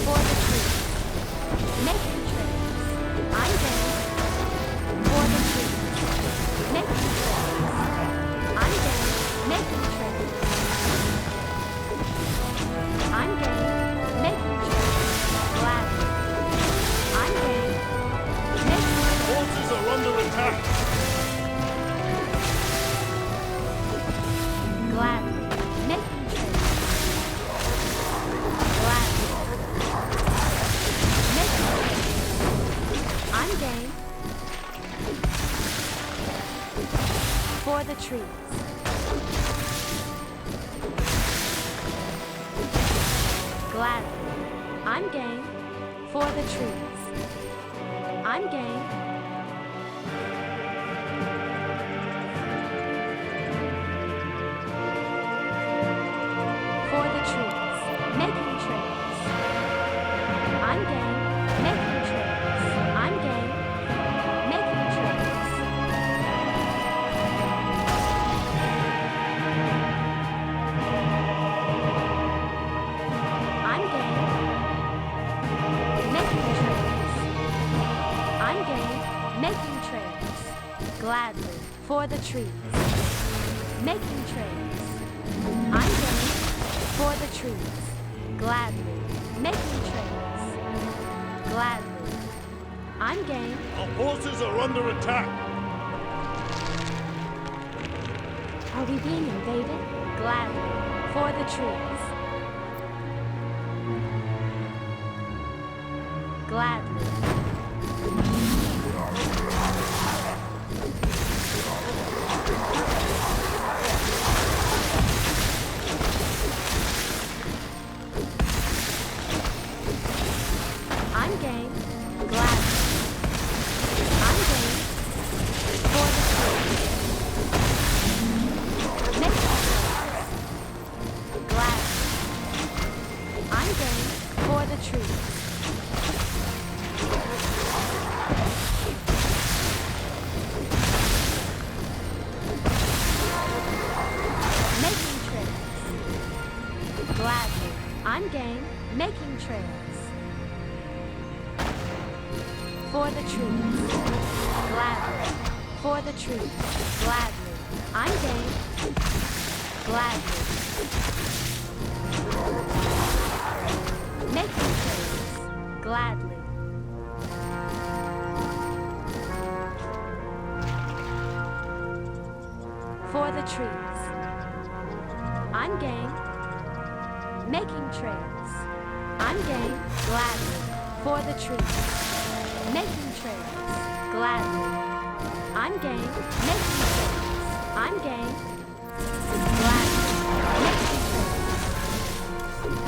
For the trees. Making trails. I'm game. For the trees. Making trails. I'm game. Making trails. I'm game. Making trails. Gladly. I'm game. Making trails. Forces are under attack. Gladly. Making trails. Gladly. Making trails. I'm game. For the trees. Gladly. I'm game. For the trees. I'm game. For the trees. Making trails. I'm game. Making trails. I'm game. Making trails. I'm game. Making trails. I'm game. Making trails. Gladly. For the trees. Making trails. I'm game. For the trees. Gladly. Making trails. Gladly. I'm game. Our forces are under attack. Are we being invaded? Gladly. For the trees. Gladly. I'm game. Gladly. I'm game. For the trees. Making trails. Gladly. I'm game. For the trees. Making trails. Gladly. I'm game. Making trails. For the trees. Gladly. For the trees. Gladly. I'm game. Gladly. Making trails. Gladly. For the trees. I'm game. Making trails. I'm game. Gladly. For the trees. Making trails. Gladly. I'm game. Making trails. I'm game. Gladly. Making trails.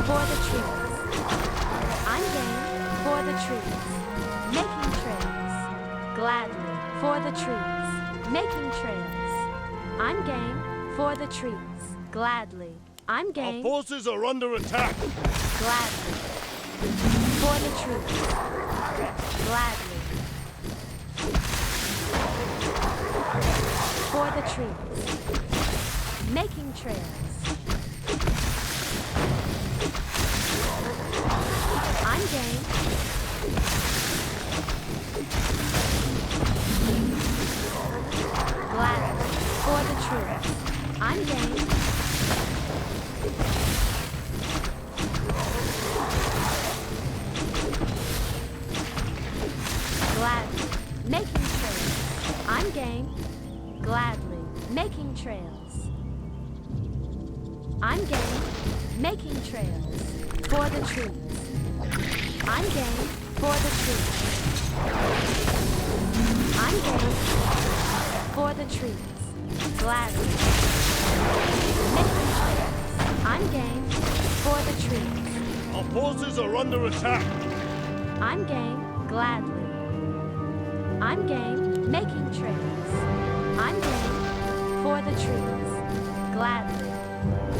For the trees. I'm game. For the trees. Making trails. Gladly. For the trees. Making trails. I'm game. For the trees. Gladly. I'm Our game. forces are under attack. Gladly. For the trees. Gladly. For the trees. Making trails. I'm game. Gladly. For the trees. I'm game. Gladly. Making trails. I'm game. Gladly. Making trails. I'm game. Making trails. For the trees. I'm game. For the trees. I'm game. For the trees. Gladly. Making trails. I'm game. For the trees. Our forces are under attack. I'm game. Gladly. I'm game. Making trails. I'm game. For the trees. Gladly.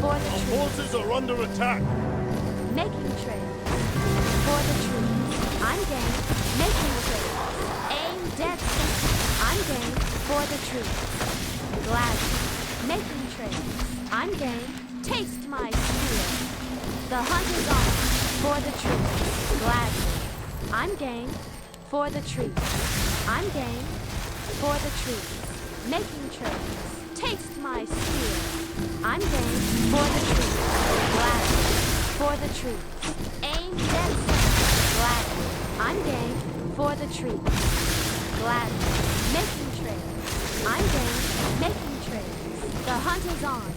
For the Our trees. forces are under attack. Making trails. For the trees. I'm game. Making trails. Aim dead center. I'm game. For the trees. Gladly. Making trails. I'm game. Taste my spear. The hunt is on. For the trees. Gladly. I'm game. For the trees. I'm game. For the trees. Making trails. Taste my spear. I'm game. For the trees. Gladly. For the trees. Aim dead center. Gladly. I'm game. For the trees. Gladly. Making trails. I'm game. Making trails. The hunt is on.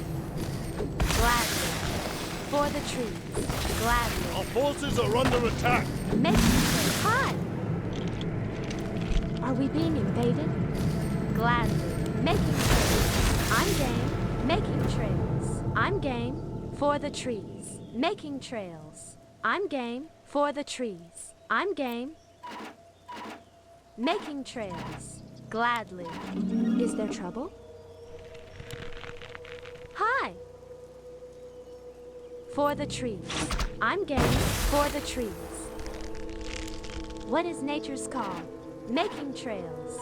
Gladly. For the trees. Gladly. Our forces are under attack. Making trails. Hi! Are we being invaded? Gladly. Making trails. I'm game. Making trails. I'm game. For the trees. Making trails. I'm game. For the trees. I'm game. Making trails. Gladly. Is there trouble? Hi! For the trees. I'm game. For the trees. What is nature's call? Making trails.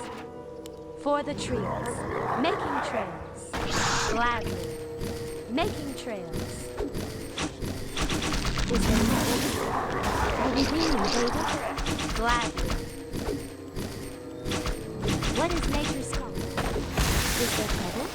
For the trees. Making trails. Gladly. Making trails. Is there trouble? Are we being invaded? Gladly. What is nature's call? Is there trouble?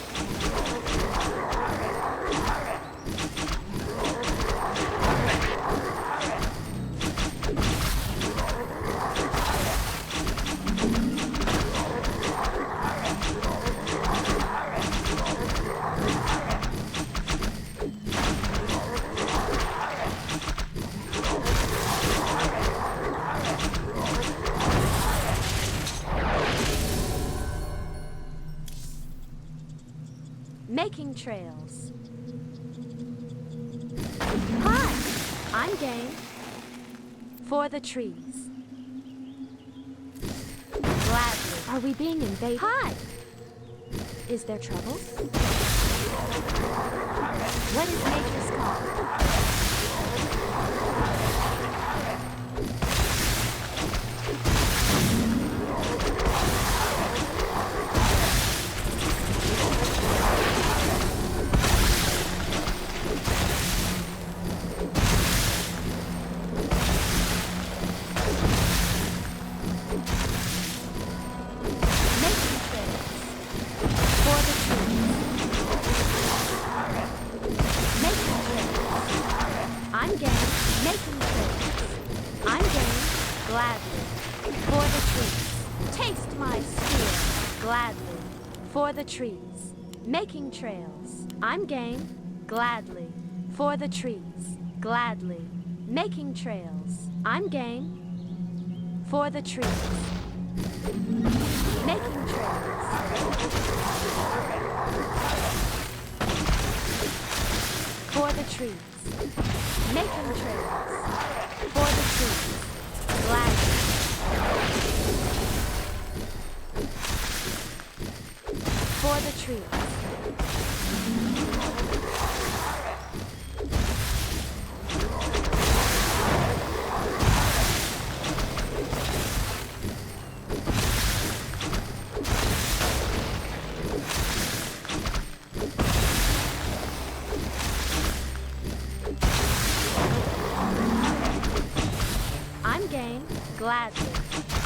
Making trails. Hi! I'm game. For the trees. Gladly. Are we being invaded? Hi! Is there trouble? What is nature's call? Making trails. For the trees. Making trails. I'm game. Making trails. I'm game. Gladly. For the trees. Taste my spear. Gladly. For the trees. Making trails. I'm game. Gladly. For the trees. Gladly. Making trails. I'm game. For the trees. Making trails. For the trees. Making trails. For the trees. Gladly. For the trees. Gladly.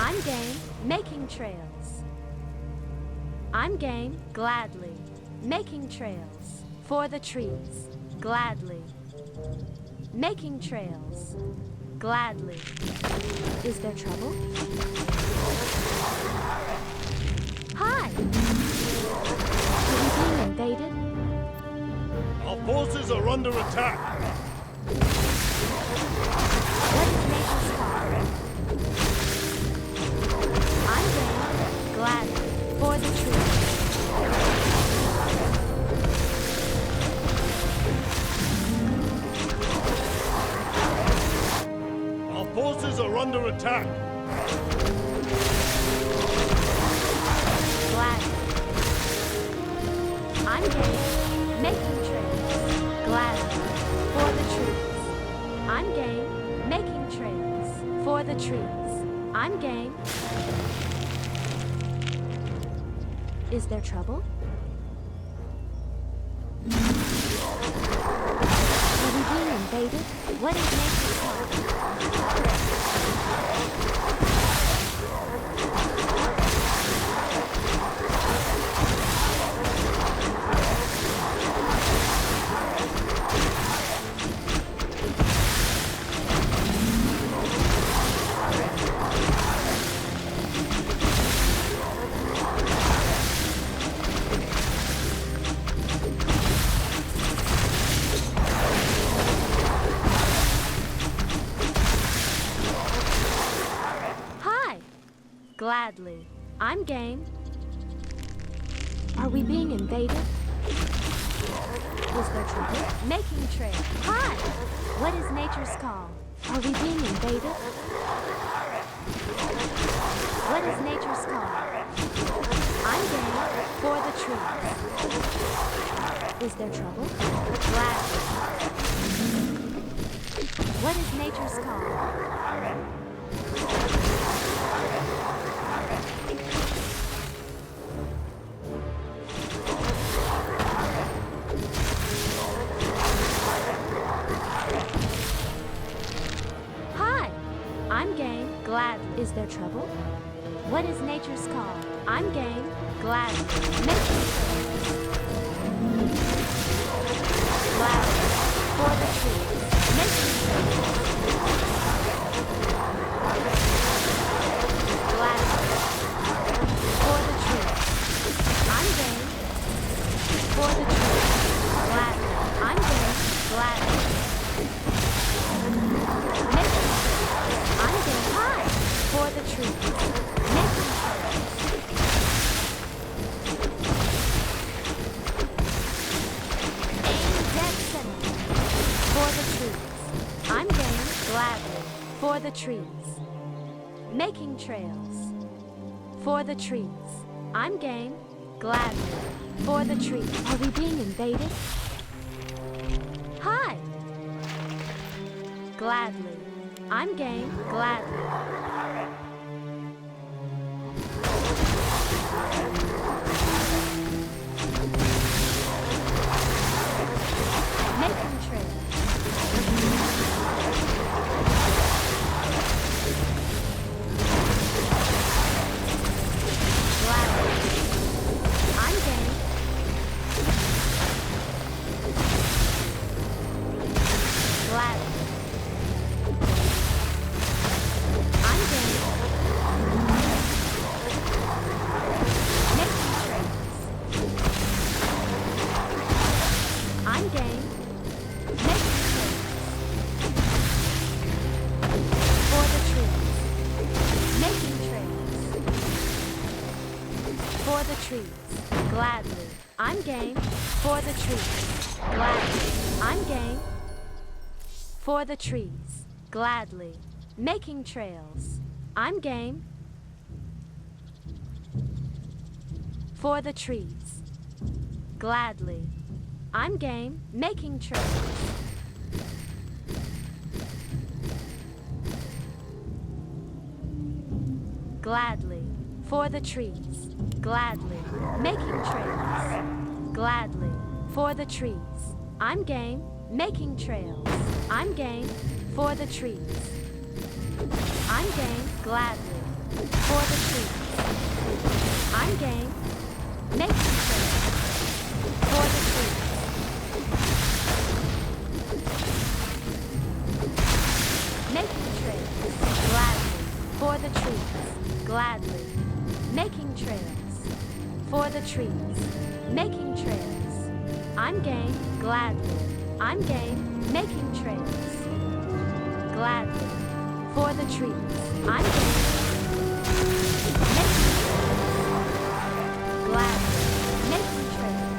I'm game. Making trails. I'm game. Gladly. Making trails. For the trees. Gladly. Making trails. Gladly. Is there trouble? Hi! Are we being invaded? Our forces are under attack. What is nature's call? I'm game. Gladly. For the trees. Our forces are under attack. Gladly. I'm game. Making trails. Gladly. For the trees. I'm game. Making trails. For the trees. I'm game. Is there trouble? Are we being invaded? What is nature's call? Gladly. I'm game. Are we being invaded? Is there trouble? Making trade. Hi! What is nature's call? Are we being invaded? What is nature's call? I'm game. For the trees. Is there trouble? Gladly. What is nature's call? I'm game. Glad. Is there trouble? What is nature's call? I'm game. Glad. Making trails. Glad. For the trees. Making trails. Glad. For the trees. I'm game. For the trees. Glad. I'm game. Glad. Making I'm getting high for the trees. Making trails. Aim dead center. For the trees. I'm getting gladly. For the trees. Making trails. For the trees. I'm game. Gladly. For the trees. Are we being invaded? Hi. Gladly. I'm game. Gladly. Making trails. Gladly. I'm game. Gladly. I'm game. Making trails. I'm game. Making trails. For the trees. Making trails. For the trees. Gladly. I'm game. For the trees. Gladly. I'm game. For the trees. Gladly. Making trails. I'm game. For the trees. Gladly. I'm game. Making trails. Gladly. For the trees. Gladly. Making trails. Gladly. For the trees. I'm game. Making trails. I'm game. For the trees. I'm game, gladly. For the trees. I'm game, making trails. For the trees. Making trails, gladly. For the trees, gladly. Making trails. For the trees, making trails. I'm game, gladly. I'm game, making trails. Gladly. For the trees, I'm game, making trails. Gladly. Making trails.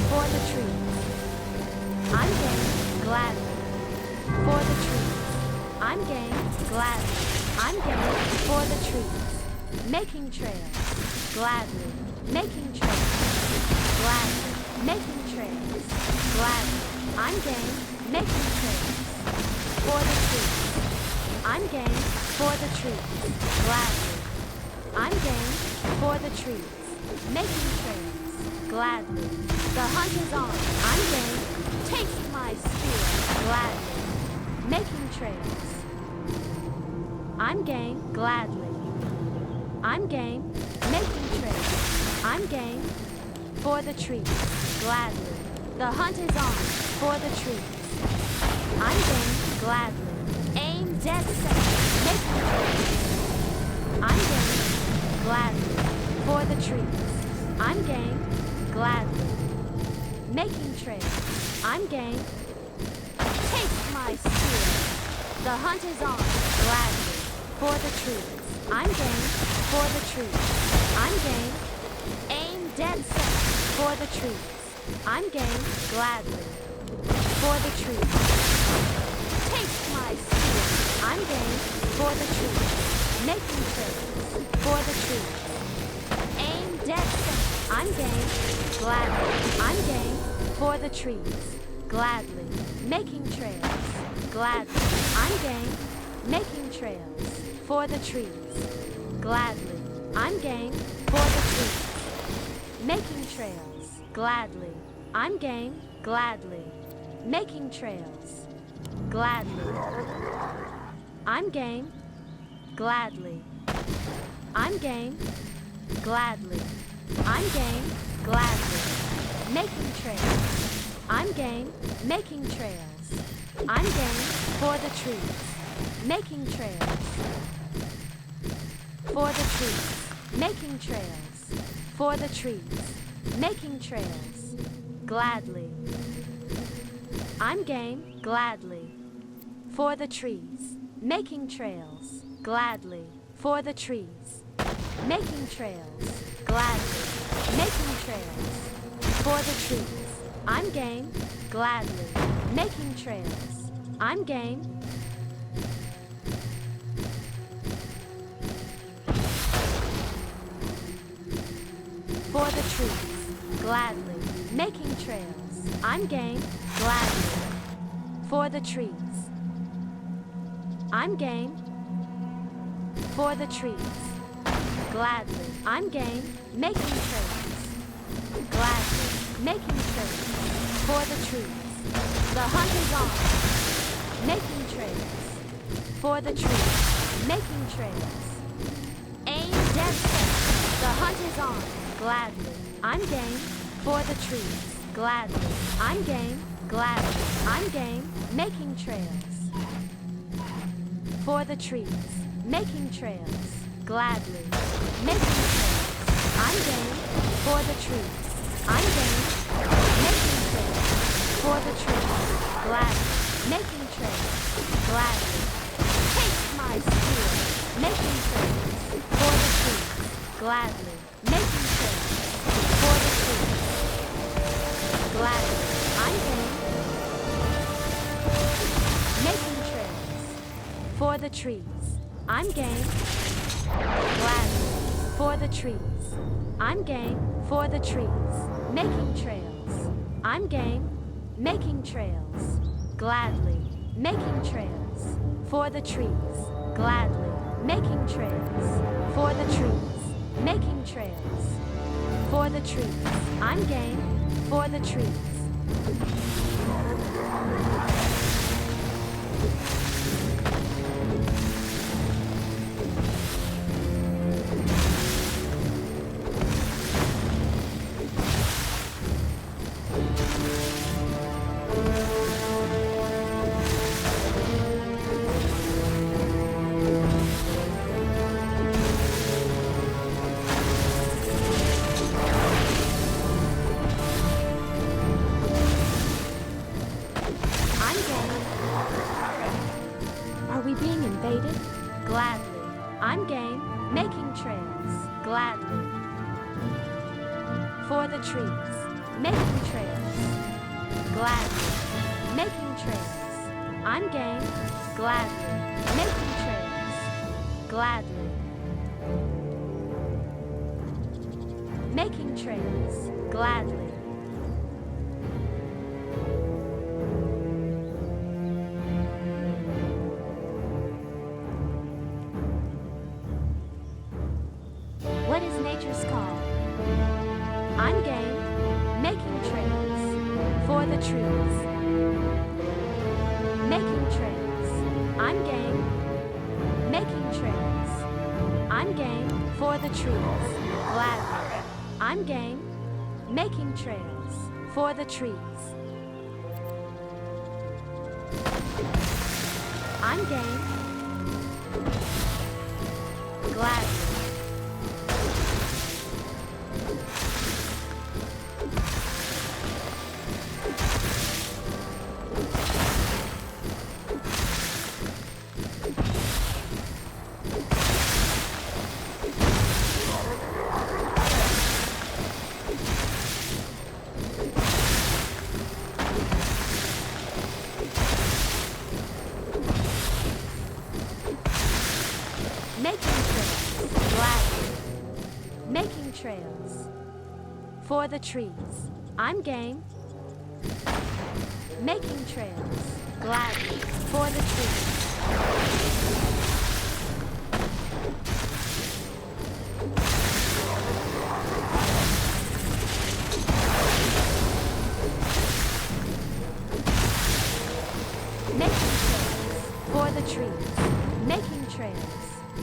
For the trees, I'm game, gladly. For the trees, I'm game, gladly. I'm game, for the trees. Making trails, gladly. Making trails, gladly. Making trails, gladly. I'm game, making trails. For the trees, I'm game, for the trees, gladly. I'm game, for the trees. Making trails, gladly. The hunt is on, I'm game. Taste my spear, gladly. Making trails. I'm game, gladly. I'm game, making trails. I'm game, for the trees, gladly. The hunt is on, for the trees. I'm game, gladly. Aim dead set, making trails. I'm game, gladly. For the trees. I'm game, gladly. Making trails. I'm game. Taste my spear. The hunt is on, gladly. For the trees. I'm game, for the trees. I'm game. Aim dead set, for the trees. I'm game, gladly. For the trees. Taste my spear. I'm game, for the trees. Making trails, for the trees. Aim dead set. I'm game, gladly. I'm game, for the trees. Gladly. Making trails, gladly. I'm game, making trails, for the trees. Gladly. I'm game, for the trees. Making trails, gladly. I'm game, gladly. Making trails, gladly. I'm game, gladly. I'm game, gladly. I'm game, gladly. Making trails. I'm game, making trails. I'm game, for the trees. Making trails. For the trees. Making trails. For the trees. Making trails. Gladly. I'm game, gladly. For the trees. Making trails. Gladly. For the trees. Making trails. Gladly. Making trails. For the trees. I'm game, gladly. Making trails. I'm game. For the trees. Gladly. Making trails. I'm game, gladly. For the trees. I'm game. For the trees. Gladly. I'm game, making trails. Gladly. Making trails. For the trees. The hunt is on. Making trails. For the trees. Making trails. Aim dead set. The hunt is on. Gladly. I'm game. For the trees. Gladly. I'm game. Gladly. I'm game. Making trails. For the trees. Making trails. Gladly. Making trails. I'm game. For the trees. I'm game. Making trails. For the trees. Gladly. Making trails. Gladly. Taste my spear. Making trails. For the trees. Gladly. Making trails. For the trees. Gladly. I'm game. Making trails. For the trees. I'm game. Gladly. For the trees. I'm game. For the trees. Making trails. I'm game. Making trails. Gladly. Making trails. For the trees. Gladly. Making trails. For the trees. Making trails. For the trees. I'm game. For the trees. For the trees. Making trails. Gladly. Making trails. I'm game. Gladly. Making trails. Gladly. Making trails. Gladly. What is nature's call? I'm game. Making trails. For the trees. Making trails. I'm game. Making trails. I'm game. For the trees. Gladly. I'm game. Making trails. For the trees. I'm game. Gladly. Making trails. Gladly. Making trails. For the trees. I'm game. Making trails. Gladly. For the trees. Making trails. For the trees. Making trails.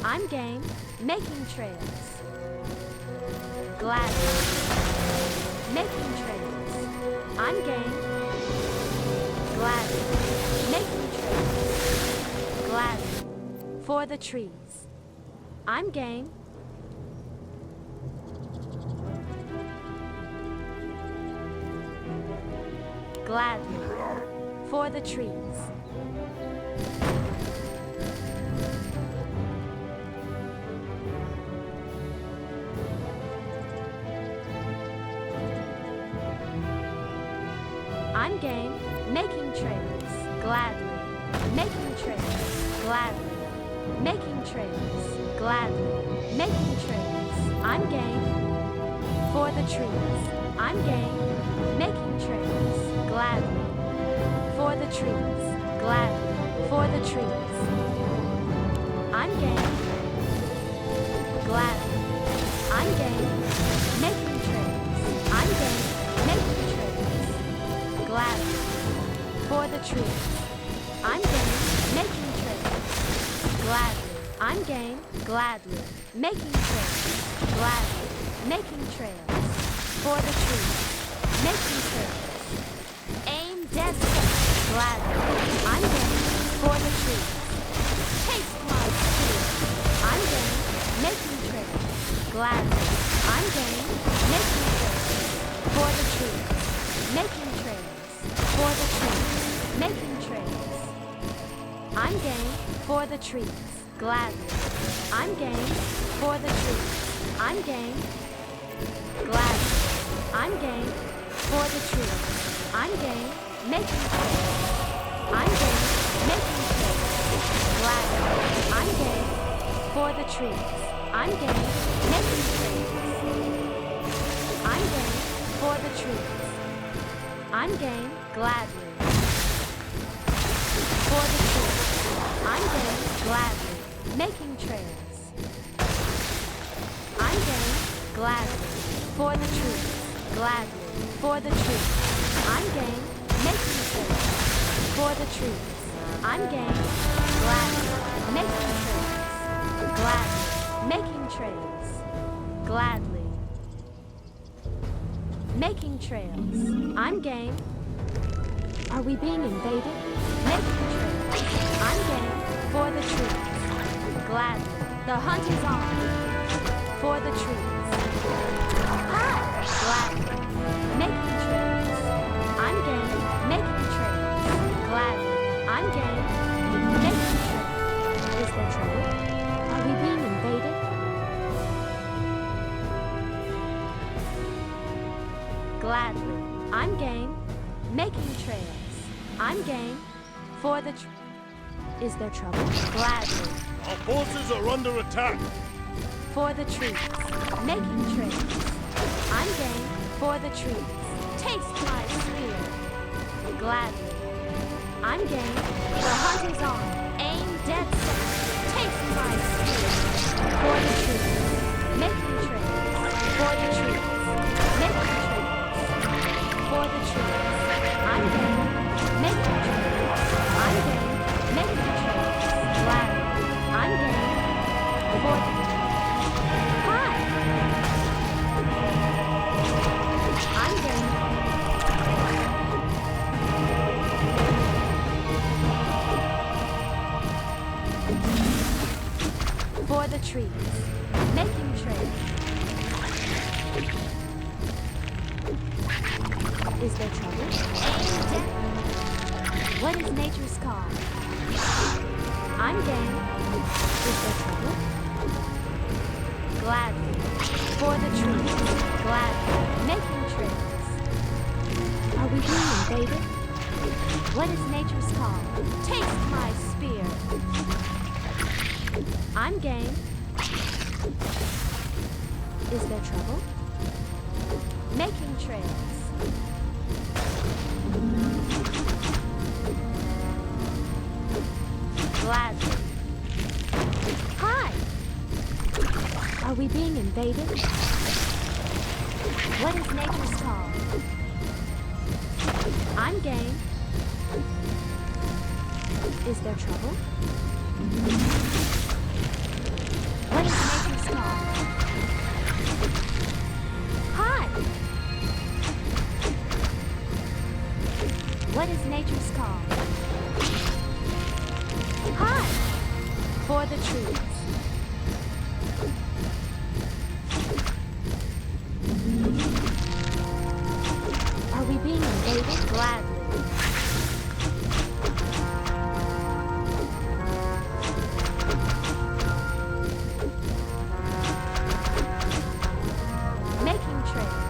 I'm game. Making trails. Gladly. Making trails. I'm game. Gladly. Making trails. Gladly. For the trees. I'm game. Gladly. For the trees. I'm game. Making trails. Gladly. Making trails. Gladly. Making trails. Gladly. Making trails. I'm game. For the trees. I'm game. Making trails. Gladly. For the trees. Gladly. For the trees. I'm game. Gladly. I'm game. Making trails. I'm game. Making trails. Gladly. For the trees. I'm game. Making trails. Gladly. I'm game. Gladly. Making trails. Gladly. Making trails. For the trees. Making trails. Aim dead set. Gladly. I'm game. For the trees. Taste my spear. I'm game. Making trails. Gladly. I'm game. Making trails. For the trees. Making trails. For the trees. Making trails. I'm game. For the trees. Gladly. I'm game. For the trees. I'm game. Gladly. I'm game. For the trees. I'm game. Making trails. I'm game. Making trails. Gladly. I'm game. For the trees. I'm game. Making trails. I'm game. For the trees. I'm game. Gladly. For the trees. I'm game. Gladly. Making trails. I'm game. Gladly. For the trees. Gladly. For the trees. I'm game. Making trails. For the trees. I'm game. Gladly. Making trails. Gladly. Making trails. Gladly. Making trails. I'm game. Are we being invaded? Making trails. I'm game. For the trees. Gladly. The hunt is on. For the trees. Hi. Gladly. Making trails. I'm game. Making trails. Gladly. I'm game. Making trails. Is there trouble? Are we being invaded? Gladly. I'm game. Making trails. I'm game. For the Is there trouble? Gladly. Our forces are under attack. For the trees. Making trails. I'm game. For the trees. Taste my spear. Gladly. I'm game. The hunt is on. Aim dead set. Taste my spear. For the trees. Making trails. For the trees. Making trails. For the trees. I'm game. Making trails. I'm game. Making trails. Gladly. I'm game. For the Hi. I'm game. For the trees. Making trails. Is there trouble? Aim dead. What is nature's call? I'm game. Is there trouble? Gladly. For the trees. Gladly. Making trails. Are we being invaded? What is nature's call? Taste my spear. I'm game. Is there trouble? Making trails. Gladly. Hi! Are we being invaded? What is nature's call? I'm game. Is there trouble? What is nature's call? Hi! What is nature's call? Hi! For the trees. Are we being invaded? Gladly. Making trails.